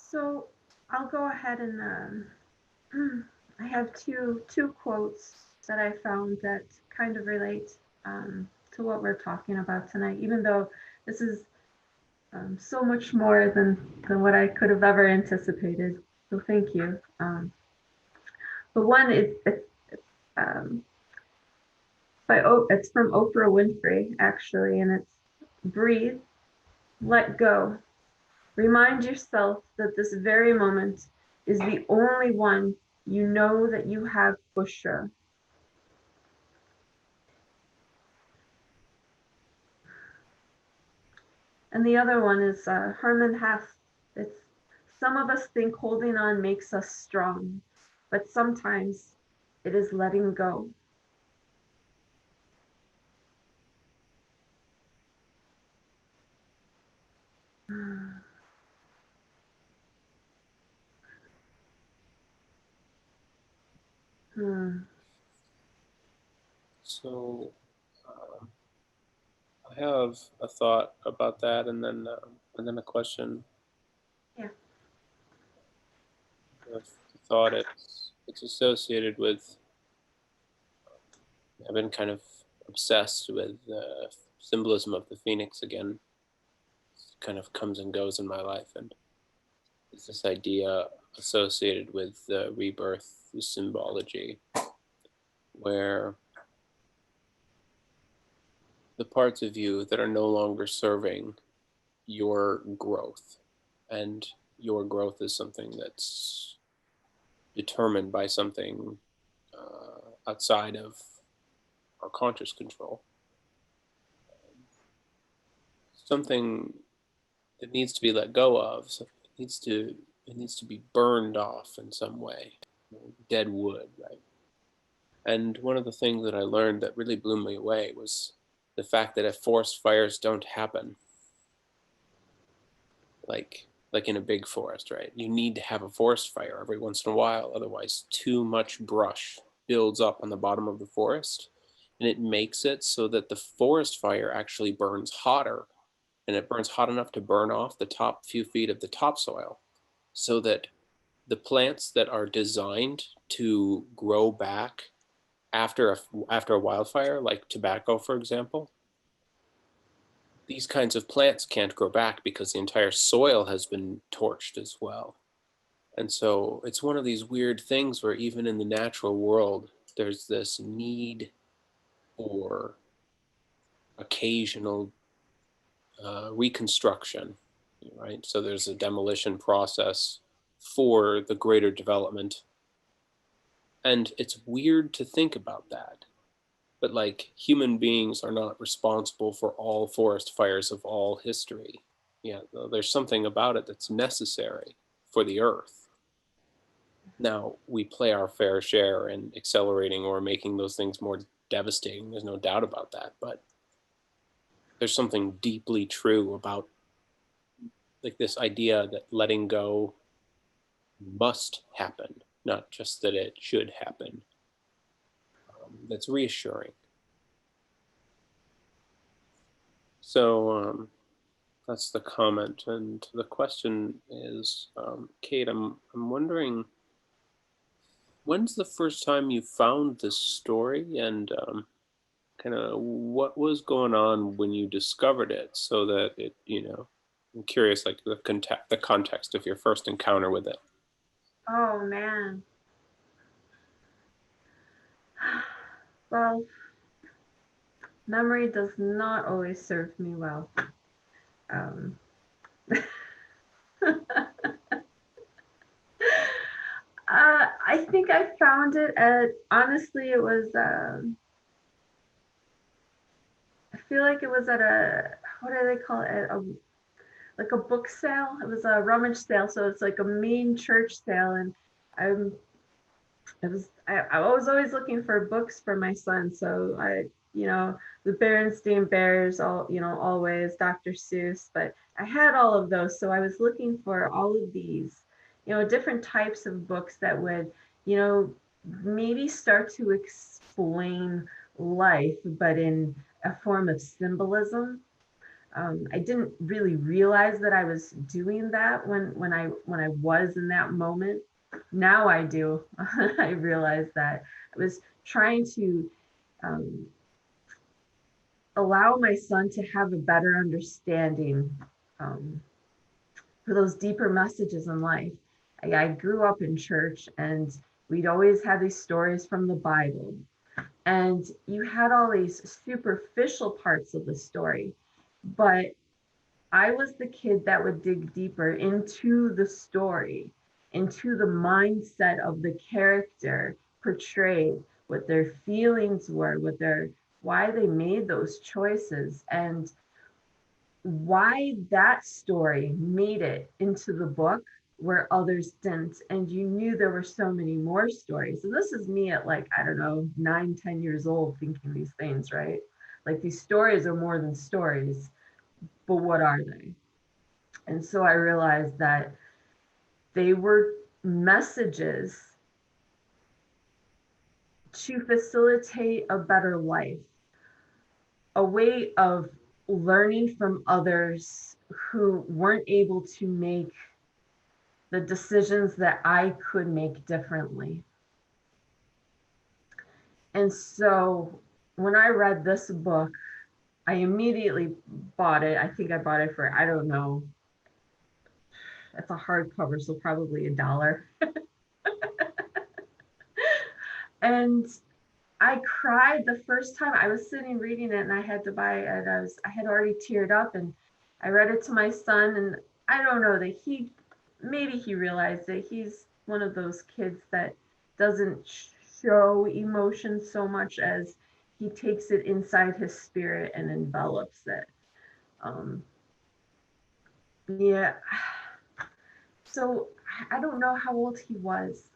So I'll go ahead and I have two quotes that I found that kind of relate to what we're talking about tonight, even though this is so much more than what I could have ever anticipated. So thank you. But one is um, it's from Oprah Winfrey actually, and it's breathe, let go. Remind yourself that this very moment is the only one you know that you have for sure. And the other one is Herman Hesse. It's some of us think holding on makes us strong, but sometimes it is letting go. Hmm. So I have a thought about that, and then a question. Yeah. The thought it's associated with. I've been kind of obsessed with symbolism of the phoenix again. It kind of comes and goes in my life, and it's this idea associated with the rebirth, the symbology, where the parts of you that are no longer serving your growth, and your growth is something that's determined by something outside of our conscious control, something that needs to be let go of. So it needs to be burned off in some way, dead wood, right? And one of the things that I learned that really blew me away was the fact that if forest fires don't happen, like in a big forest, right? You need to have a forest fire every once in a while, otherwise too much brush builds up on the bottom of the forest, and it makes it so that the forest fire actually burns hotter, and it burns hot enough to burn off the top few feet of the topsoil, so that the plants that are designed to grow back after a wildfire, like tobacco, for example, these kinds of plants can't grow back because the entire soil has been torched as well. And so it's one of these weird things where even in the natural world, there's this need for occasional reconstruction, right? So there's a demolition process for the greater development. And it's weird to think about that. But like, human beings are not responsible for all forest fires of all history. Yeah, there's something about it that's necessary for the earth. Now, we play our fair share in accelerating or making those things more devastating. There's no doubt about that. But there's something deeply true about like this idea that letting go must happen, not just that it should happen. That's reassuring. So that's the comment, and the question is, Kate, I'm wondering, when's the first time you found this story, and kind of what was going on when you discovered it, so that it, I'm curious, like the context of your first encounter with it. Oh man. Well, memory does not always serve me well. Um, I think I found it at, honestly, it was, I feel like it was at a, what do they call it? Like a book sale. It was a rummage sale. So it's like a main church sale. And I'm, I was always looking for books for my son. So the Berenstain Bears, always Dr. Seuss, but I had all of those. So I was looking for all of these, different types of books that would, maybe start to explain life, but in a form of symbolism. I didn't really realize that I was doing that when I was in that moment. Now I do. I realize that I was trying to allow my son to have a better understanding for those deeper messages in life. I grew up in church, and we'd always had these stories from the Bible, and you had all these superficial parts of the story, but I was the kid that would dig deeper into the story, into the mindset of the character portrayed, what their feelings were, why they made those choices, and why that story made it into the book where others didn't. And you knew there were so many more stories. And this is me at, like, I don't know, 9, 10 years old, thinking these things, right? Like, these stories are more than stories, but what are they? And so I realized that they were messages to facilitate a better life, a way of learning from others who weren't able to make the decisions that I could make differently. And so when I read this book, I immediately bought it. I think I bought it for, I don't know, it's a hardcover, so probably $1. And I cried the first time. I was sitting reading it and I had to buy it. And I had already teared up, and I read it to my son, and I don't know that maybe he realized that he's one of those kids that doesn't show emotion so much as he takes it inside his spirit and envelops it. Yeah. So I don't know how old he was.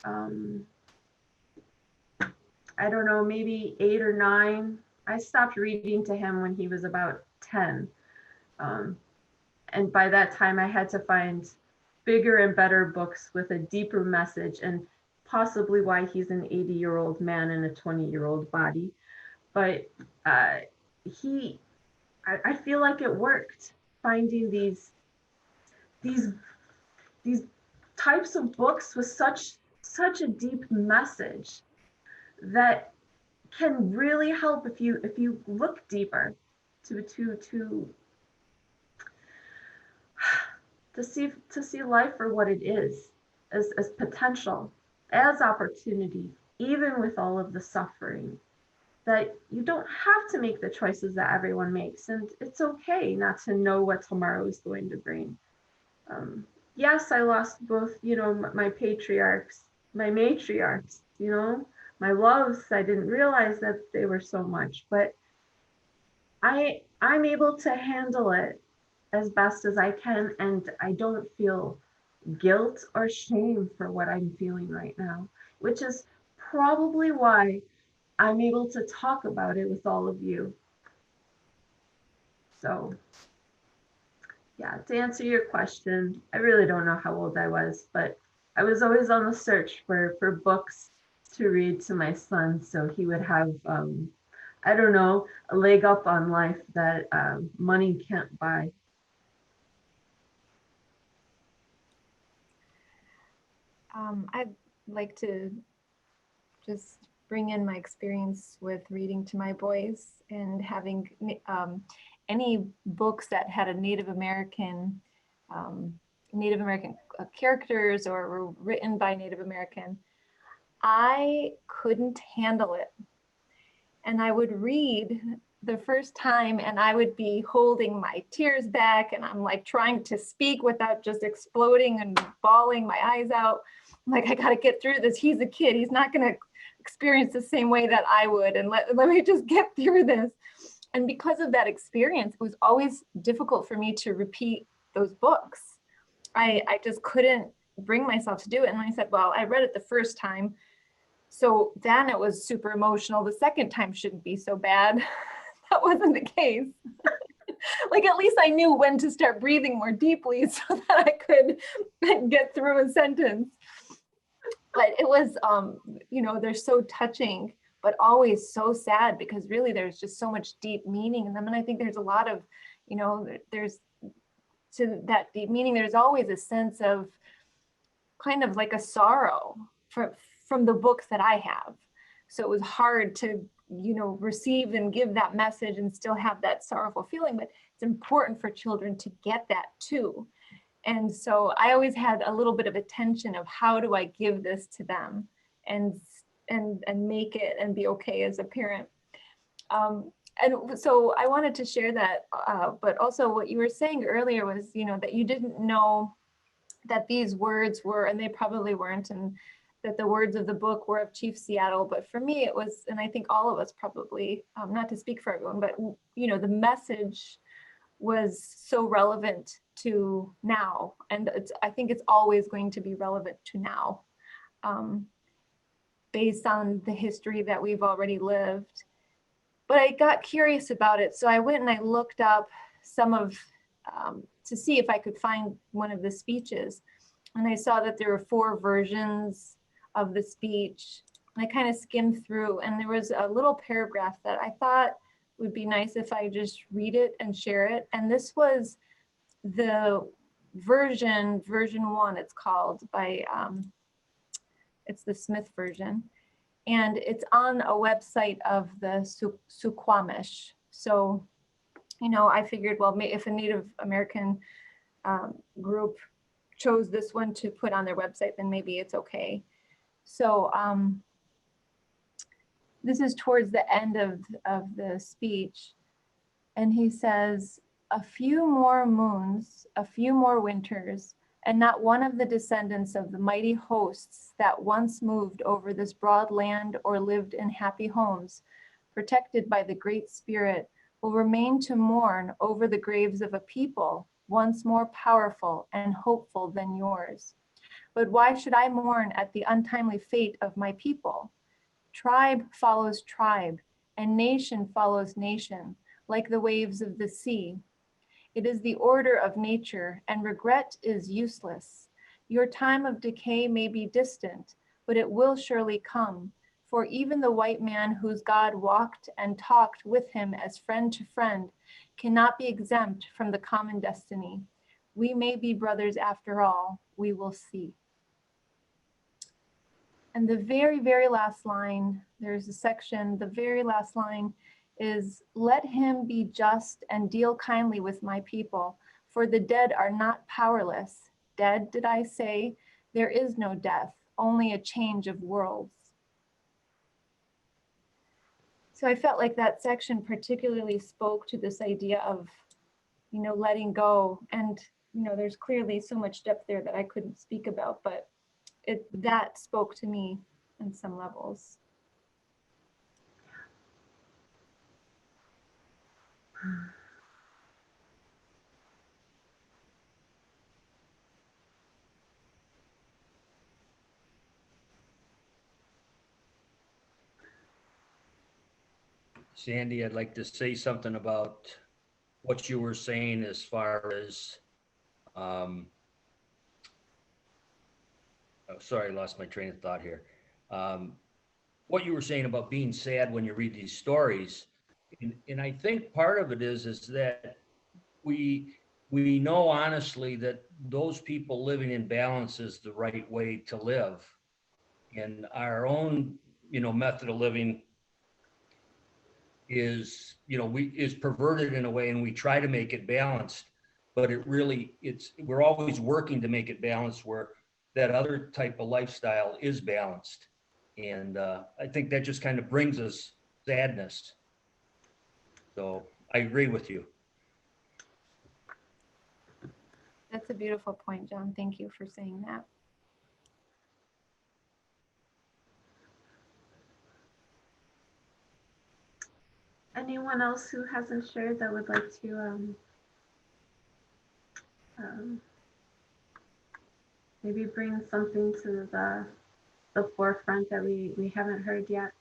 I don't know, maybe 8 or 9. I stopped reading to him when he was about 10. And by that time, I had to find bigger and better books with a deeper message, and possibly why he's an 80-year-old man in a 20-year-old body. But I feel like it worked, finding these types of books with such a deep message that can really help if you look deeper to see life for what it is, as potential, as opportunity, even with all of the suffering. That you don't have to make the choices that everyone makes, and it's okay not to know what tomorrow is going to bring. Yes, I lost both, my patriarchs, my matriarchs, my loves. I didn't realize that they were so much, but I'm able to handle it as best as I can, and I don't feel guilt or shame for what I'm feeling right now, which is probably why I'm able to talk about it with all of you. So yeah, to answer your question, I really don't know how old I was, but I was always on the search for books to read to my son, so he would have, I don't know, a leg up on life that money can't buy. I'd like to just bring in my experience with reading to my boys and having any books that had a Native American characters or were written by Native American. I couldn't handle it. And I would read the first time and I would be holding my tears back, and I'm like trying to speak without just exploding and bawling my eyes out. I'm like, I gotta get through this. He's a kid. He's not gonna experience the same way that I would. And let me just get through this. And because of that experience, it was always difficult for me to repeat those books. I just couldn't bring myself to do it. And I said, well, I read it the first time, so then it was super emotional. The second time shouldn't be so bad. That wasn't the case. Like, at least I knew when to start breathing more deeply so that I could get through a sentence. But it was, they're so touching, but always so sad, because really there's just so much deep meaning in them. And I think there's a lot of, there's to that deep meaning, there's always a sense of kind of like a sorrow from the books that I have. So it was hard to, receive and give that message and still have that sorrowful feeling, but it's important for children to get that too. And so I always had a little bit of a tension of how do I give this to them and make it and be okay as a parent. And so I wanted to share that, but also what you were saying earlier was, that you didn't know that these words were, and they probably weren't, and that the words of the book were of Chief Seattle. But for me it was, and I think all of us probably, not to speak for everyone, but the message was so relevant to now. And I think it's always going to be relevant to now, based on the history that we've already lived. But I got curious about it. So I went and I looked up some of, to see if I could find one of the speeches. And I saw that there were 4 versions of the speech. I kind of skimmed through, and there was a little paragraph that I thought would be nice if I just read it and share it. And this was the version 1, it's called, by, it's the Smith version. And it's on a website of the Suquamish. So, you know, I figured, well, if a Native American group chose this one to put on their website, then maybe it's okay. So this is towards the end of the speech. And he says, a few more moons, a few more winters, and not one of the descendants of the mighty hosts that once moved over this broad land or lived in happy homes, protected by the Great Spirit, will remain to mourn over the graves of a people once more powerful and hopeful than yours. But why should I mourn at the untimely fate of my people? Tribe follows tribe, and nation follows nation, like the waves of the sea. It is the order of nature, and regret is useless. Your time of decay may be distant, but it will surely come. For even the white man whose God walked and talked with him as friend to friend cannot be exempt from the common destiny. We may be brothers after all, we will see. And the very, very last line, there's a section, the very last line is, let him be just and deal kindly with my people, for the dead are not powerless. Dead, did I say? There is no death, only a change of worlds. So I felt like that section particularly spoke to this idea of, you know, letting go. And, you know, there's clearly so much depth there that I couldn't speak about, but that spoke to me in some levels. Sandy, I'd like to say something about what you were saying as far as, oh, sorry, I lost my train of thought here. What you were saying about being sad when you read these stories. And I think part of it is that we know honestly that those people living in balance is the right way to live. And our own, you know, method of living is, you know, is perverted in a way, and we try to make it balanced, but we're always working to make it balanced, where that other type of lifestyle is balanced. And I think that just kind of brings us sadness. So I agree with you. That's a beautiful point, John. Thank you for saying that. Anyone else who hasn't shared that would like to maybe bring something to the forefront that we haven't heard yet?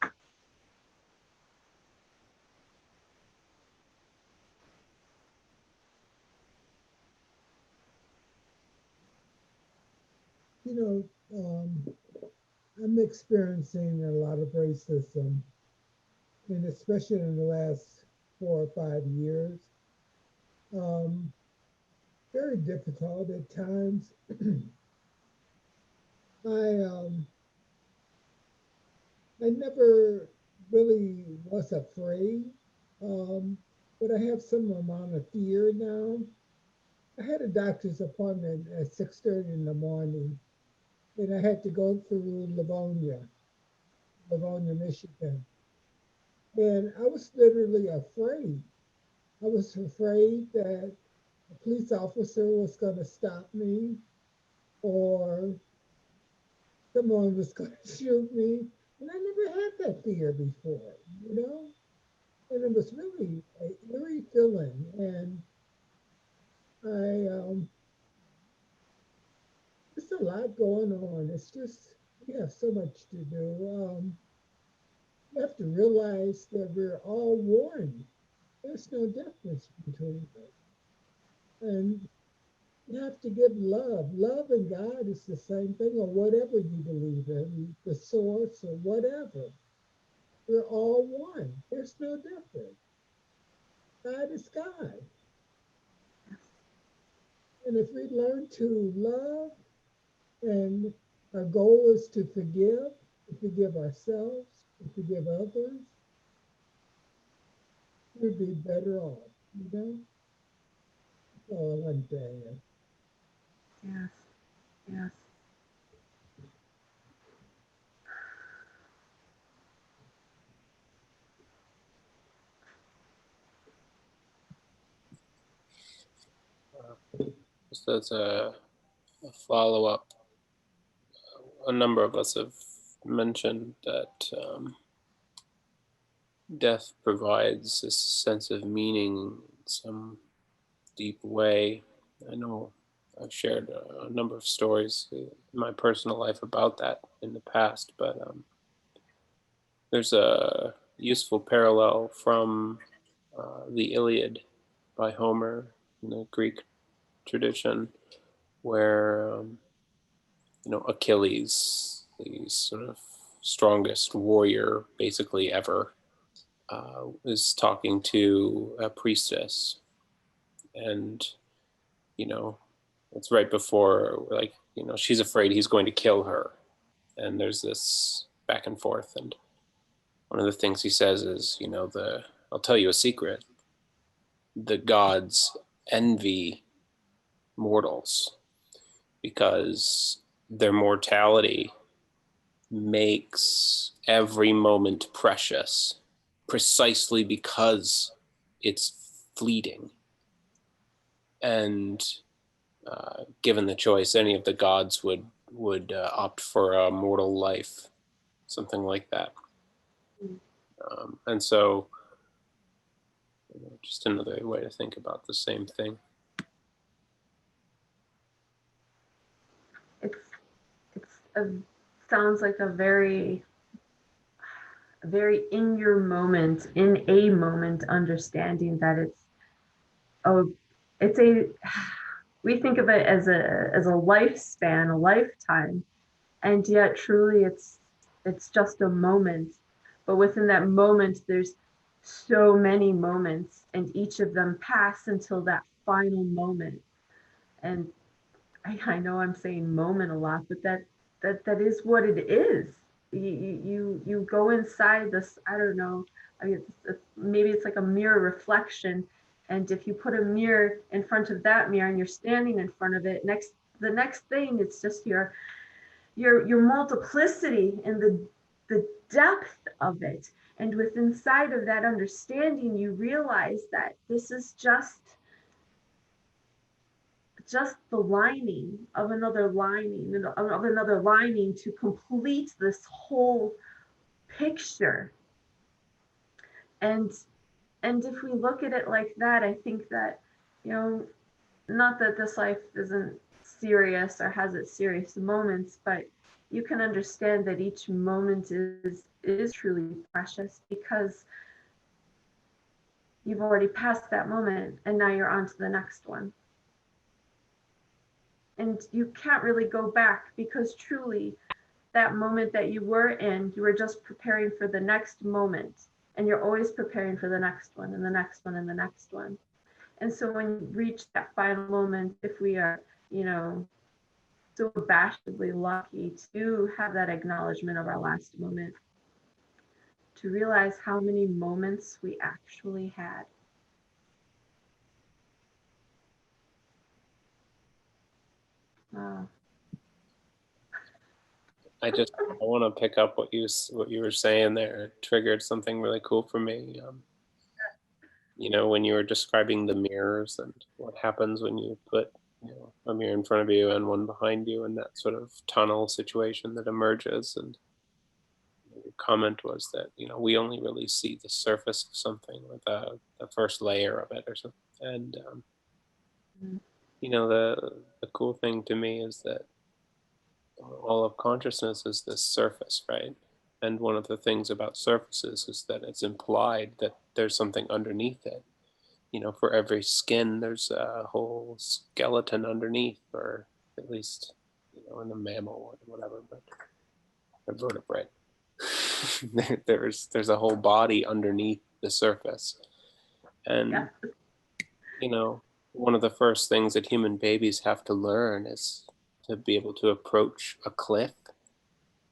You know, I'm experiencing a lot of racism, and especially in the last 4 or 5 years. Very difficult at times. I never really was afraid, but I have some amount of fear now. I had a doctor's appointment at 6:30 in the morning, and I had to go through Livonia, Michigan. And I was literally afraid. I was afraid that a police officer was going to stop me, or someone was going to shoot me. And I never had that fear before, you know? And it was really an eerie feeling. And there's a lot going on. It's just, we have so much to do. You have to realize that we're all one. There's no difference between us. And You have to give love. Love and God is the same thing, or whatever you believe in, the source or whatever. We're all one. There's no difference. God is God. And if we learn to love, and our goal is to forgive ourselves, to forgive others, we'd be better off, you know? That's all I want to add. Yes. Yes. Just as a follow-up, a number of us have mentioned that death provides a sense of meaning in some deep way. I know I've shared a number of stories in my personal life about that in the past, but there's a useful parallel from the Iliad by Homer in the Greek tradition, where Achilles, the sort of strongest warrior basically ever, is talking to a priestess, and it's right before, like, she's afraid he's going to kill her, and there's this back and forth, and one of the things he says is, I'll tell you a secret: the gods envy mortals because their mortality makes every moment precious, precisely because it's fleeting. And given the choice, any of the gods would opt for a mortal life, something like that. And so, just another way to think about the same thing. It's sounds like a very in your moment, in a moment understanding that we think of it as a lifespan, a lifetime, and yet truly it's just a moment. But within that moment, there's so many moments, and each of them pass until that final moment. And I know I'm saying moment a lot, but that is what it is. You go inside this, I don't know, I mean, maybe it's like a mirror reflection, and if you put a mirror in front of that mirror and you're standing in front of it, the next thing, it's just your multiplicity and the depth of it. And with inside of that understanding, you realize that this is just the lining of another lining to complete this whole picture. And if we look at it like that, I think that, not that this life isn't serious or has its serious moments, but you can understand that each moment is truly precious, because you've already passed that moment and now you're on to the next one. And you can't really go back, because truly that moment that you were in, you were just preparing for the next moment, and you're always preparing for the next one and the next one and the next one. And so when you reach that final moment, if we are, so abashedly lucky to have that acknowledgement of our last moment, to realize how many moments we actually had. I want to pick up what you were saying there. It triggered something really cool for me. When you were describing the mirrors and what happens when you put a mirror in front of you and one behind you, and that sort of tunnel situation that emerges. And your comment was that we only really see the surface of something, or the first layer of it, or something. And the cool thing to me is that all of consciousness is this surface, right? And one of the things about surfaces is that it's implied that there's something underneath it. For every skin, there's a whole whole skeleton underneath, or at least, you know, in a mammal or whatever, but a vertebrate. there's a whole body underneath the surface. And, Yeah. you know, one of the first things that human babies have to learn is to be able to approach a cliff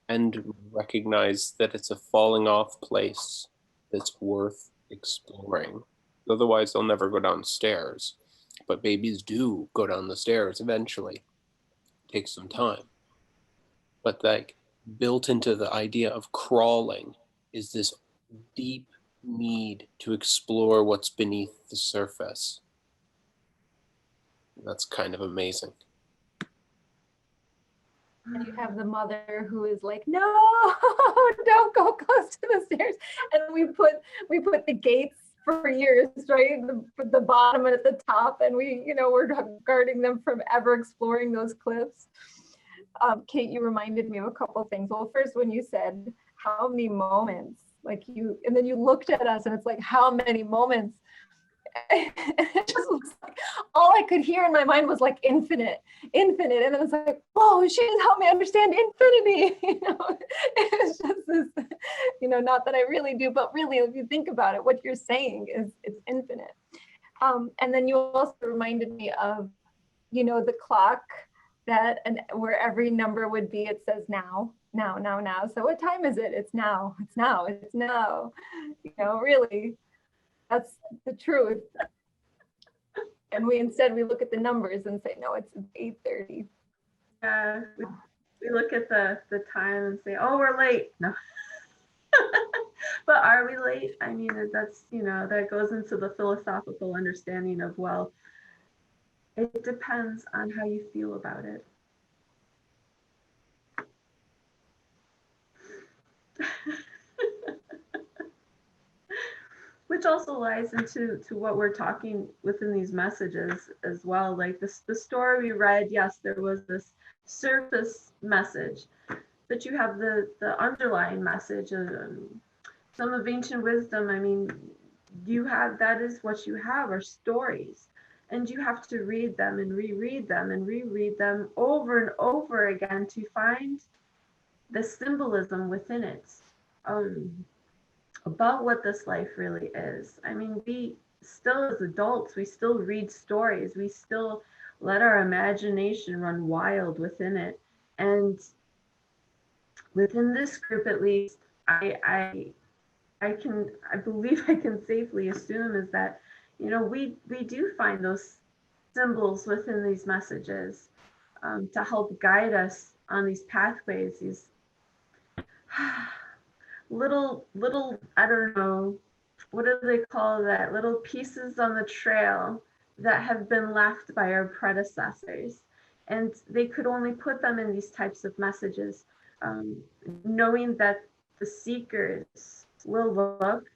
and recognize that it's a falling off place that's worth exploring. Otherwise, they'll never go downstairs. But babies do go down the stairs eventually. It takes some time. But like built into the idea of crawling is this deep need to explore what's beneath the surface. That's kind of amazing. And you have the mother who is like, no, don't go close to the stairs. And we put the gates for years, right? The bottom and at the top, and we're guarding them from ever exploring those cliffs. Kate, you reminded me of a couple of things. Well, first, when you said how many moments, and then you looked at us and it's like, how many moments? And it just looks like all I could hear in my mind was like infinite. And then it's like, whoa, she just helped me understand infinity. It's just this, not that I really do, but really, if you think about it, what you're saying is it's infinite. And then you also reminded me of, the clock where every number would be, it says now. So what time is it? It's now. Really. That's the truth. And we look at the numbers and say, no, it's 8:30. Yeah, we look at the time and say, oh, we're late. No. But are we late? I mean, that's, that goes into the philosophical understanding of, well, it depends on how you feel about it. Which also lies into what we're talking within these messages as well. Like the story we read, yes, there was this surface message, but you have the underlying message. Some of ancient wisdom, I mean, that is what you have, are stories. And you have to read them and reread them over and over again to find the symbolism within it. About what this life really is. I mean, we still, as adults, we still read stories. We still let our imagination run wild within it. And within this group, at least, I believe I can safely assume is that, we do find those symbols within these messages to help guide us on these pathways, these little, I don't know, what do they call that? Little pieces on the trail that have been left by our predecessors. And they could only put them in these types of messages, knowing that the seekers will look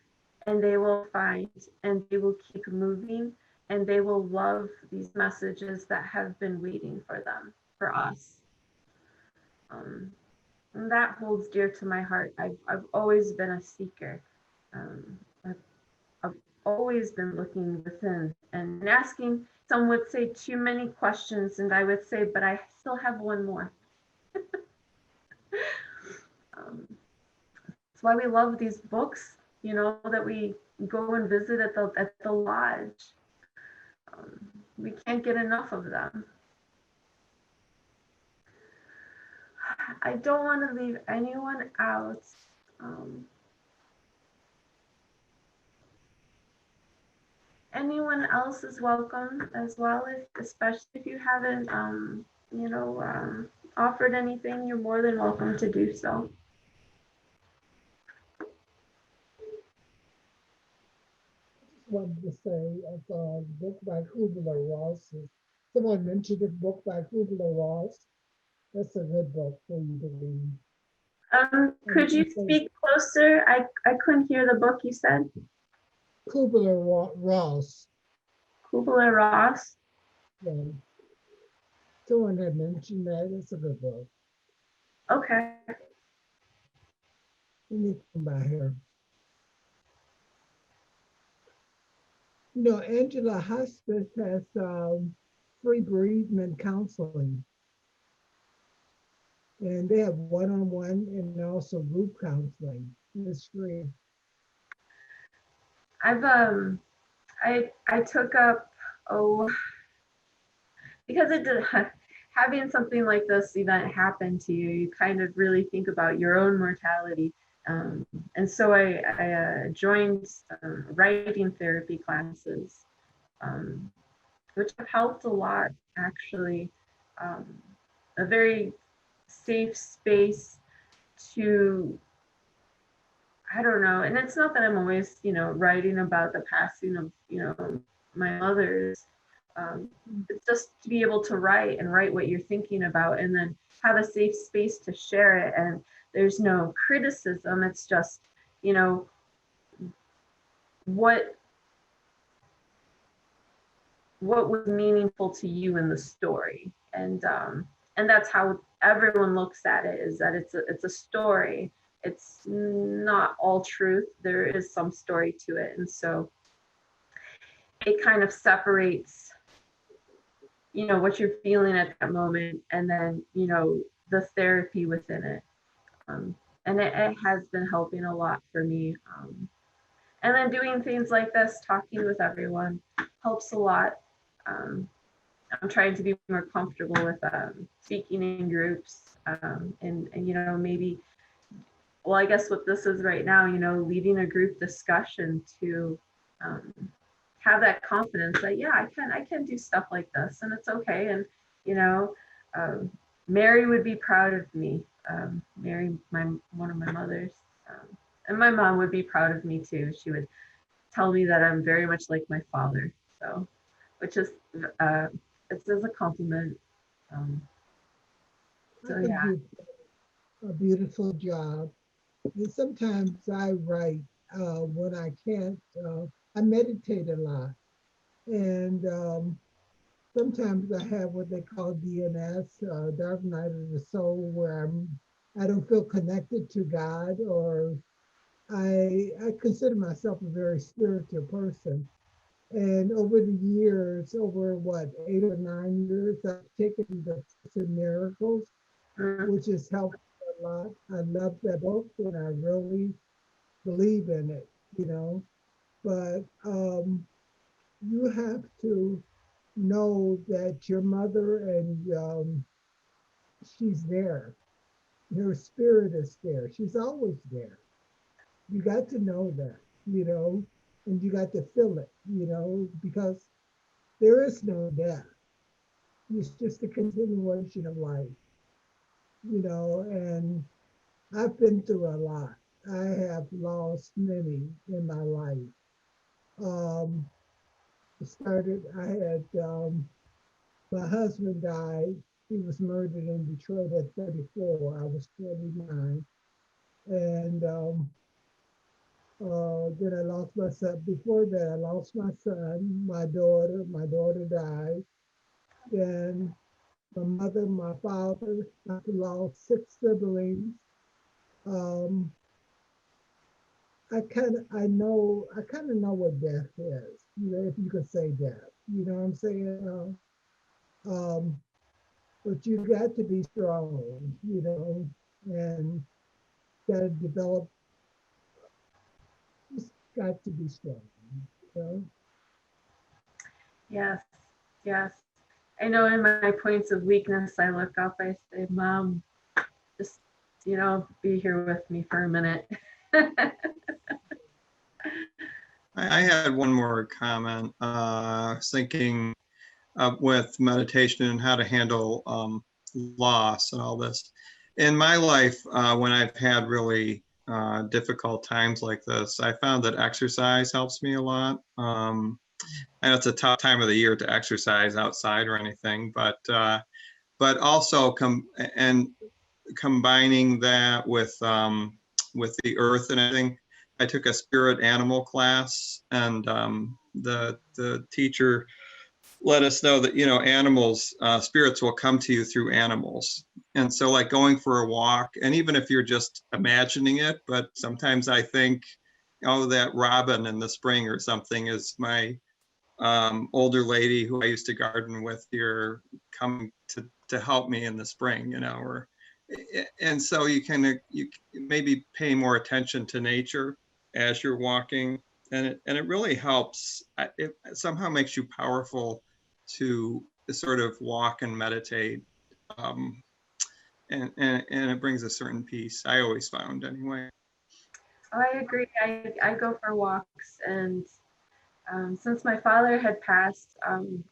and they will find and they will keep moving and they will love these messages that have been waiting for them, for us. And that holds dear to my heart. I've always been a seeker. I've always been looking within and asking. Some would say too many questions, and I would say, but I still have one more. That's why we love these books, that we go and visit at the lodge. We can't get enough of them. I don't want to leave anyone out. Anyone else is welcome as well, especially if you haven't, offered anything, you're more than welcome to do so. Wanted to say of a book by Kubler-Ross. Someone mentioned a book by Kubler-Ross. That's a good book for you to read. Could you speak closer? I couldn't hear the book you said. Kubler-Ross. Kubler-Ross. Yeah. Someone had mentioned that. It's a good book. Okay. Let me come by here. Angela Hospice has free bereavement counseling. And they have one-on-one and also group counseling. It's free. I took up, because it did, having something like this event happen to you, you kind of really think about your own mortality. And so I joined writing therapy classes, which have helped a lot, actually. A very safe space to, I don't know, and it's not that I'm always, writing about the passing of, my mother's. It's just to be able to write what you're thinking about, and then have a safe space to share it. And there's no criticism. It's just, what was meaningful to you in the story. And that's how everyone looks at it, is that it's a story. It's not all truth. There is some story to it. And so it kind of separates, what you're feeling at that moment, and then, the therapy within it. And it has been helping a lot for me. And then doing things like this, talking with everyone, helps a lot. I'm trying to be more comfortable with speaking in groups, and maybe, well, I guess what this is right now, leading a group discussion to have that confidence that, yeah, I can do stuff like this, and it's okay. And Mary would be proud of me. Mary, one of my mothers, and my mom would be proud of me too. She would tell me that I'm very much like my father. So, which is it's as a compliment. So yeah, a beautiful job. And sometimes I write when I can't. I meditate a lot, and sometimes I have what they call DNS, Dark Night of the Soul, where I don't feel connected to God, or I consider myself a very spiritual person. And over the years, over what, 8 or 9 years, I've taken the Course in Miracles, which has helped a lot. I love that book, and I really believe in it, But you have to know that your mother, and she's there. Her spirit is there. She's always there. You got to know that, and you got to feel it, because there is no death. It's just a continuation of life, and I've been through a lot. I have lost many in my life. I had, my husband died. He was murdered in Detroit at 34. I was 49. And then I lost my son. Before that, I lost my son, my daughter. My daughter died. Then my mother, my father. I lost 6 siblings. I kind of know what death is. If you could say death, you know what I'm saying. But you got to be strong, and got to develop. Just got to be strong, yes. I know in my points of weakness, I look up, I say, Mom, just, be here with me for a minute. I had one more comment. I was thinking with meditation and how to handle loss and all this. In my life, when I've had really difficult times like this, I found that exercise helps me a lot. I know it's a tough time of the year to exercise outside or anything, but also combining that with the earth and everything. I took a spirit animal class, and the teacher let us know that animals, spirits will come to you through animals. And so, like going for a walk, and even if you're just imagining it, but sometimes I think, oh, that robin in the spring or something is my older lady who I used to garden with here coming to help me in the spring, you know, or and so you maybe pay more attention to nature as you're walking, and it really helps. It somehow makes you powerful to sort of walk and meditate, and it brings a certain peace. I always found anyway. I agree. I go for walks, and since my father had passed,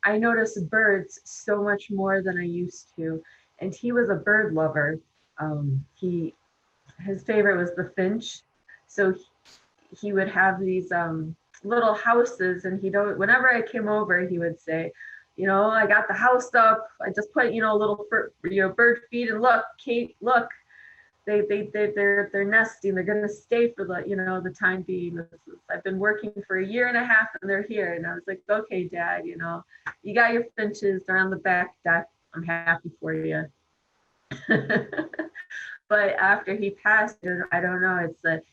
I noticed birds so much more than I used to. And he was a bird lover. His favorite was the finch. So he would have these little houses, and whenever I came over, he would say, you know, I got the house up. I just put, you know, a little bird feed, and look, Kate, look. They're nesting. They're going to stay for the time being. I've been working for a year and a half, and they're here. And I was like, okay, Dad, you know, you got your finches. They're on the back deck. I'm happy for you. But after he passed, I don't know.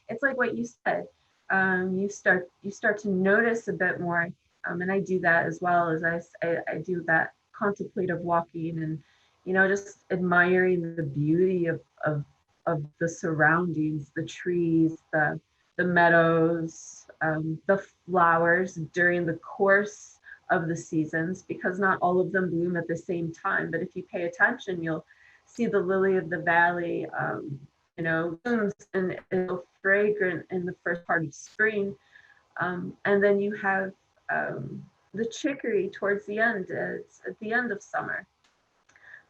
It's like what you said. You start to notice a bit more, and I do that as well as I do that contemplative walking, and you know, just admiring the beauty of the surroundings, the trees, the meadows, the flowers during the course of the seasons, because not all of them bloom at the same time. But if you pay attention, you'll see the lily of the valley, you know, blooms and it's so fragrant in the first part of spring. And then you have the chicory towards the end. It's at the end of summer.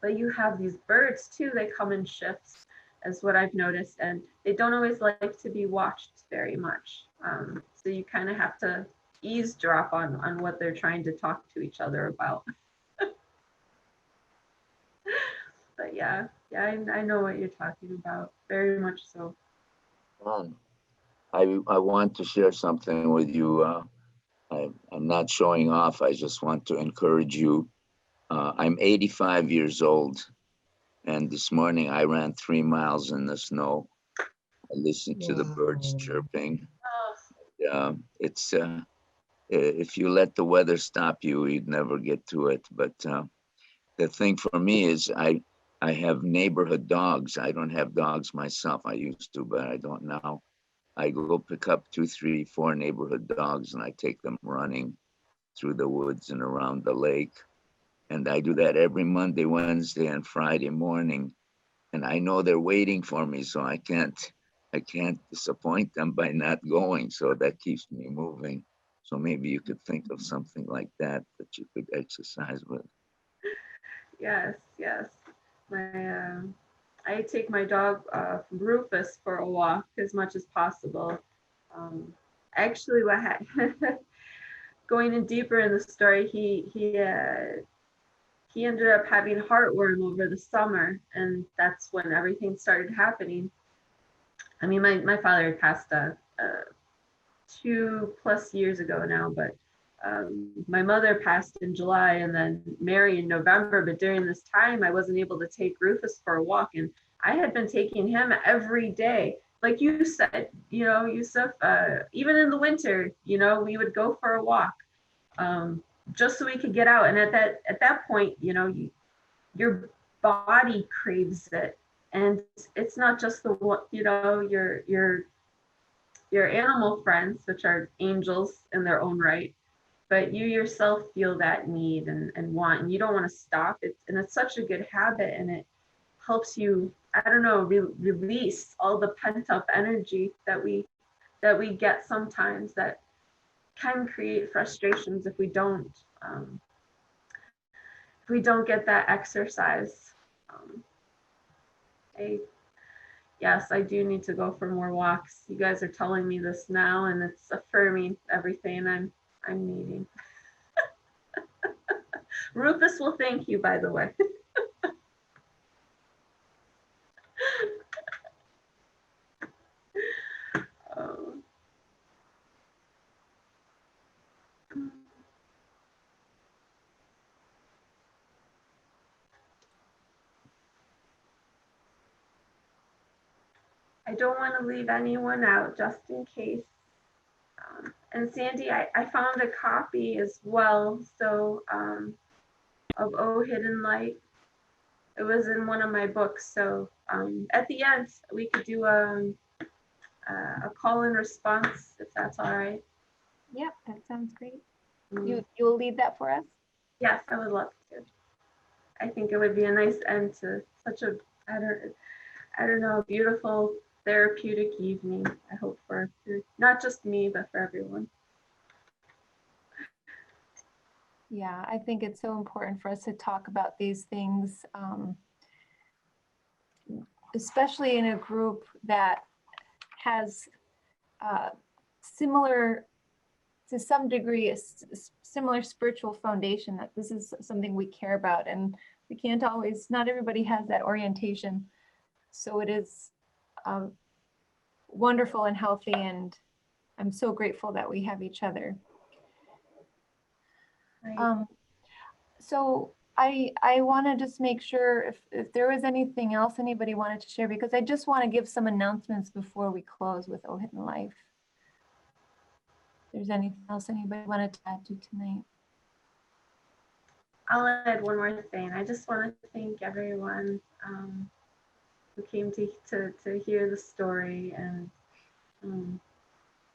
But you have these birds too, they come in shifts, as what I've noticed, and they don't always like to be watched very much. So you kind of have to eavesdrop on what they're trying to talk to each other about. But yeah, I know what you're talking about, very much so. I want to share something with you. I'm not showing off. I just want to encourage you. I'm 85 years old, and this morning I ran 3 miles in the snow. I listened to the birds chirping. It's if you let the weather stop you, you'd never get to it. But the thing for me is I have neighborhood dogs. I don't have dogs myself. I used to, but I don't now. I go pick up 2, 3, 4 neighborhood dogs, and I take them running through the woods and around the lake. And I do that every Monday, Wednesday, and Friday morning. And I know they're waiting for me, so I can't disappoint them by not going. So that keeps me moving. So maybe you could think of something like that you could exercise with. Yes. I take my dog Rufus for a walk as much as possible. Actually, going in deeper in the story, he ended up having heartworm over the summer, and that's when everything started happening. I mean, my father had passed 2+ years ago now, but my mother passed in July and then Mary in November. But during this time, I wasn't able to take Rufus for a walk, and I had been taking him every day. Like you said, you know, Yusuf, even in the winter, you know, we would go for a walk, just so we could get out. And at that point, you know, your body craves it, and it's not just your animal friends, which are angels in their own right, but you yourself feel that need and want, and you don't want to stop. It's such a good habit, and it helps you, I don't know, release all the pent up energy that we get sometimes, that can create frustrations if we don't get that exercise. Yes, I do need to go for more walks. You guys are telling me this now, and it's affirming everything I'm needing. Rufus will thank you, by the way. Oh. I don't want to leave anyone out, just in case And Sandy, I found a copy as well. So of Oh Hidden Light. It was in one of my books. So at the end, we could do a call and response if that's all right. Yep, that sounds great. Mm. You'll lead that for us? Yes, I would love to. I think it would be a nice end to such a, I don't know, beautiful therapeutic evening. I hope for not just me, but for everyone. Yeah, I think it's so important for us to talk about these things, especially in a group that has similar, to some degree, a similar spiritual foundation, that this is something we care about, and we can't always, not everybody has that orientation. So it is wonderful and healthy, and I'm so grateful that we have each other. Right. So I want to just make sure if there was anything else anybody wanted to share, because I just want to give some announcements before we close with Oh Hidden Life. If there's anything else anybody wanted to add to tonight. I'll add one more thing. I just want to thank everyone who came to hear the story, and you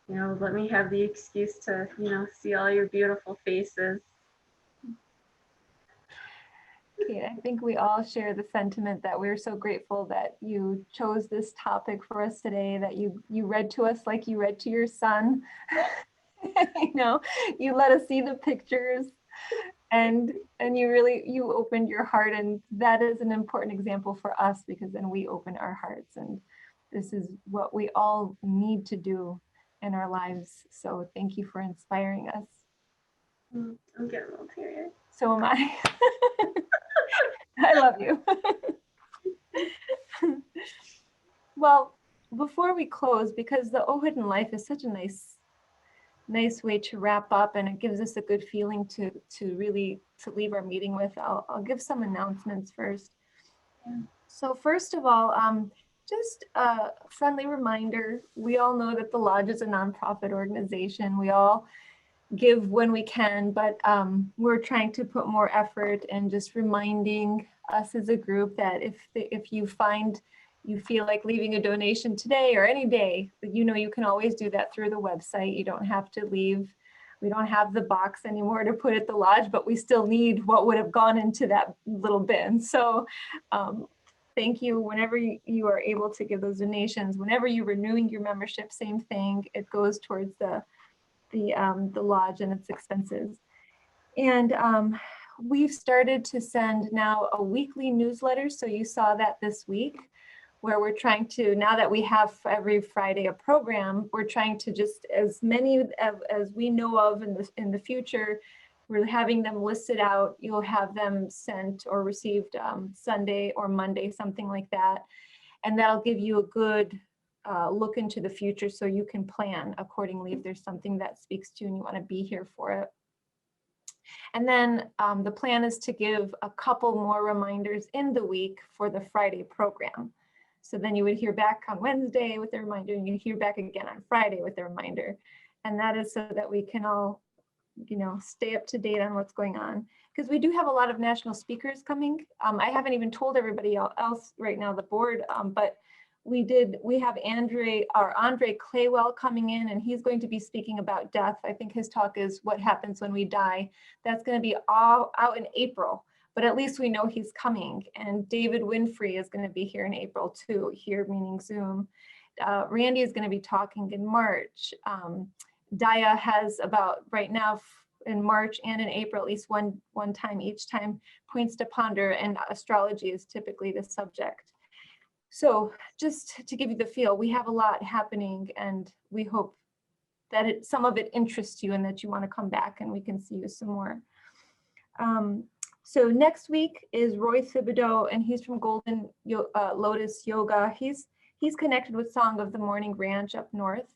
know, let me have the excuse to, you know, see all your beautiful faces. Okay, I think we all share the sentiment that we're so grateful that you chose this topic for us today, that you read to us like you read to your son. You know, you let us see the pictures, and you opened your heart, and that is an important example for us, because then we open our hearts, and this is what we all need to do in our lives. So thank you for inspiring us. I'm getting a little teary. So am I. I love you. Well, before we close, because the Oh Hidden Life is such a nice way to wrap up, and it gives us a good feeling to really leave our meeting with, I'll give some announcements first. Yeah. So first of all, just a friendly reminder, we all know that the Lodge is a nonprofit organization. We all give when we can, but we're trying to put more effort, and just reminding us as a group that if you feel like leaving a donation today or any day, you know, you can always do that through the website. You don't have to leave. We don't have the box anymore to put at the lodge, but we still need what would have gone into that little bin. So thank you. Whenever you are able to give those donations, whenever you're renewing your membership, same thing, it goes towards the lodge and its expenses. And we've started to send now a weekly newsletter. So you saw that this week, where we're trying to, now that we have every Friday a program, we're trying to just, as many as we know of in the future, we're having them listed out. You'll have them sent or received Sunday or Monday, something like that. And that'll give you a good look into the future, so you can plan accordingly if there's something that speaks to you and you want to be here for it. And then the plan is to give a couple more reminders in the week for the Friday program. So then you would hear back on Wednesday with the reminder, and you hear back again on Friday with the reminder. And that is so that we can all, you know, stay up to date on what's going on. Because we do have a lot of national speakers coming. I haven't even told everybody else right now, the board, but we have Andre Claywell coming in, and he's going to be speaking about death. I think his talk is what happens when we die. That's going to be all out in April, but at least we know he's coming. And David Winfrey is going to be here in April too, here meaning Zoom. Randy is going to be talking in March. Daya has about right now in March and in April, at least one time each time, points to ponder, and astrology is typically the subject. So just to give you the feel, we have a lot happening, and we hope that some of it interests you and that you want to come back and we can see you some more. So next week is Roy Thibodeau, and he's from Golden Lotus Yoga. He's connected with Song of the Morning Ranch up north,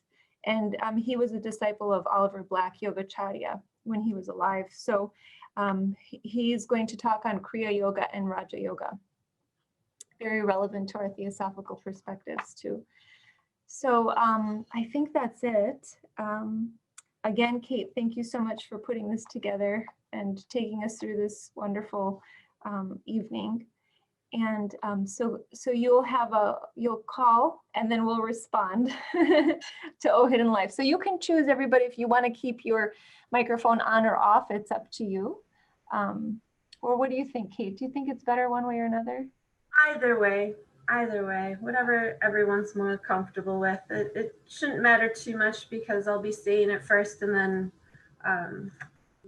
and he was a disciple of Oliver Black Yogacharya when he was alive. So he's going to talk on Kriya Yoga and Raja Yoga. Very relevant to our theosophical perspectives too. So I think that's it. again, Kate, thank you so much for putting this together and taking us through this wonderful evening. And so you'll call and then we'll respond to Oh Hidden Life. So you can choose, everybody, if you want to keep your microphone on or off, it's up to you. Or what do you think, Kate? Do you think it's better one way or another? Either way, whatever everyone's more comfortable with. It shouldn't matter too much because I'll be saying it first and then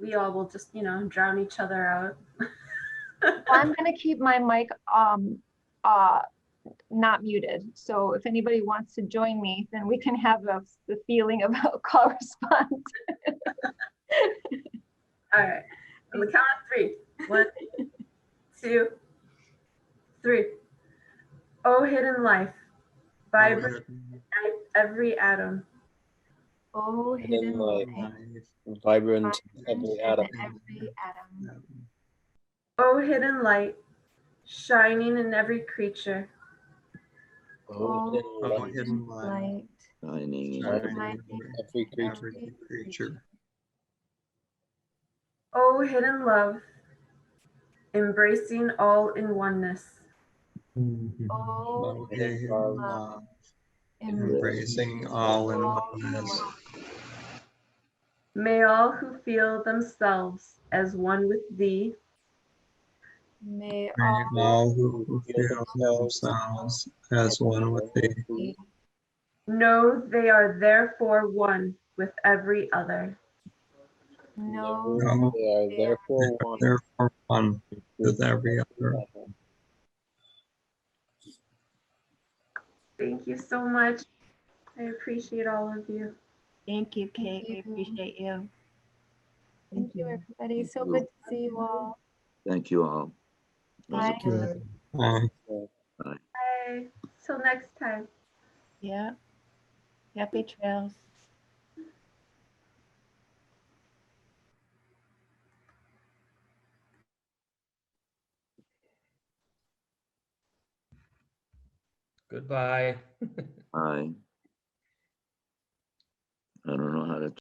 we all will just, drown each other out. I'm going to keep my mic not muted. So if anybody wants to join me, then we can have the feeling about call response. All right. On the count of 3. 1, 2, 3. Oh, hidden life, vibrant every atom. Oh, hidden light, Vibrant every atom. every atom. Oh, hidden light, shining in every creature. Oh, hidden light, Shining shining in Every creature. creature. Oh, hidden love, embracing all in oneness. oh, Hidden hidden love, love, embracing all in oneness. May all who feel themselves as one with thee May May all all who feel themselves as one with thee know they are therefore one with every other. know know They are therefore one. therefore one with every other. Thank you so much. I appreciate all of you. Thank you, Kate. Thank We you. appreciate you. Thank you, everybody. Thank So you. good to see you all. Thank you all. Bye. Good. Bye. Till next time. Yeah. Happy trails. Goodbye. I don't know how to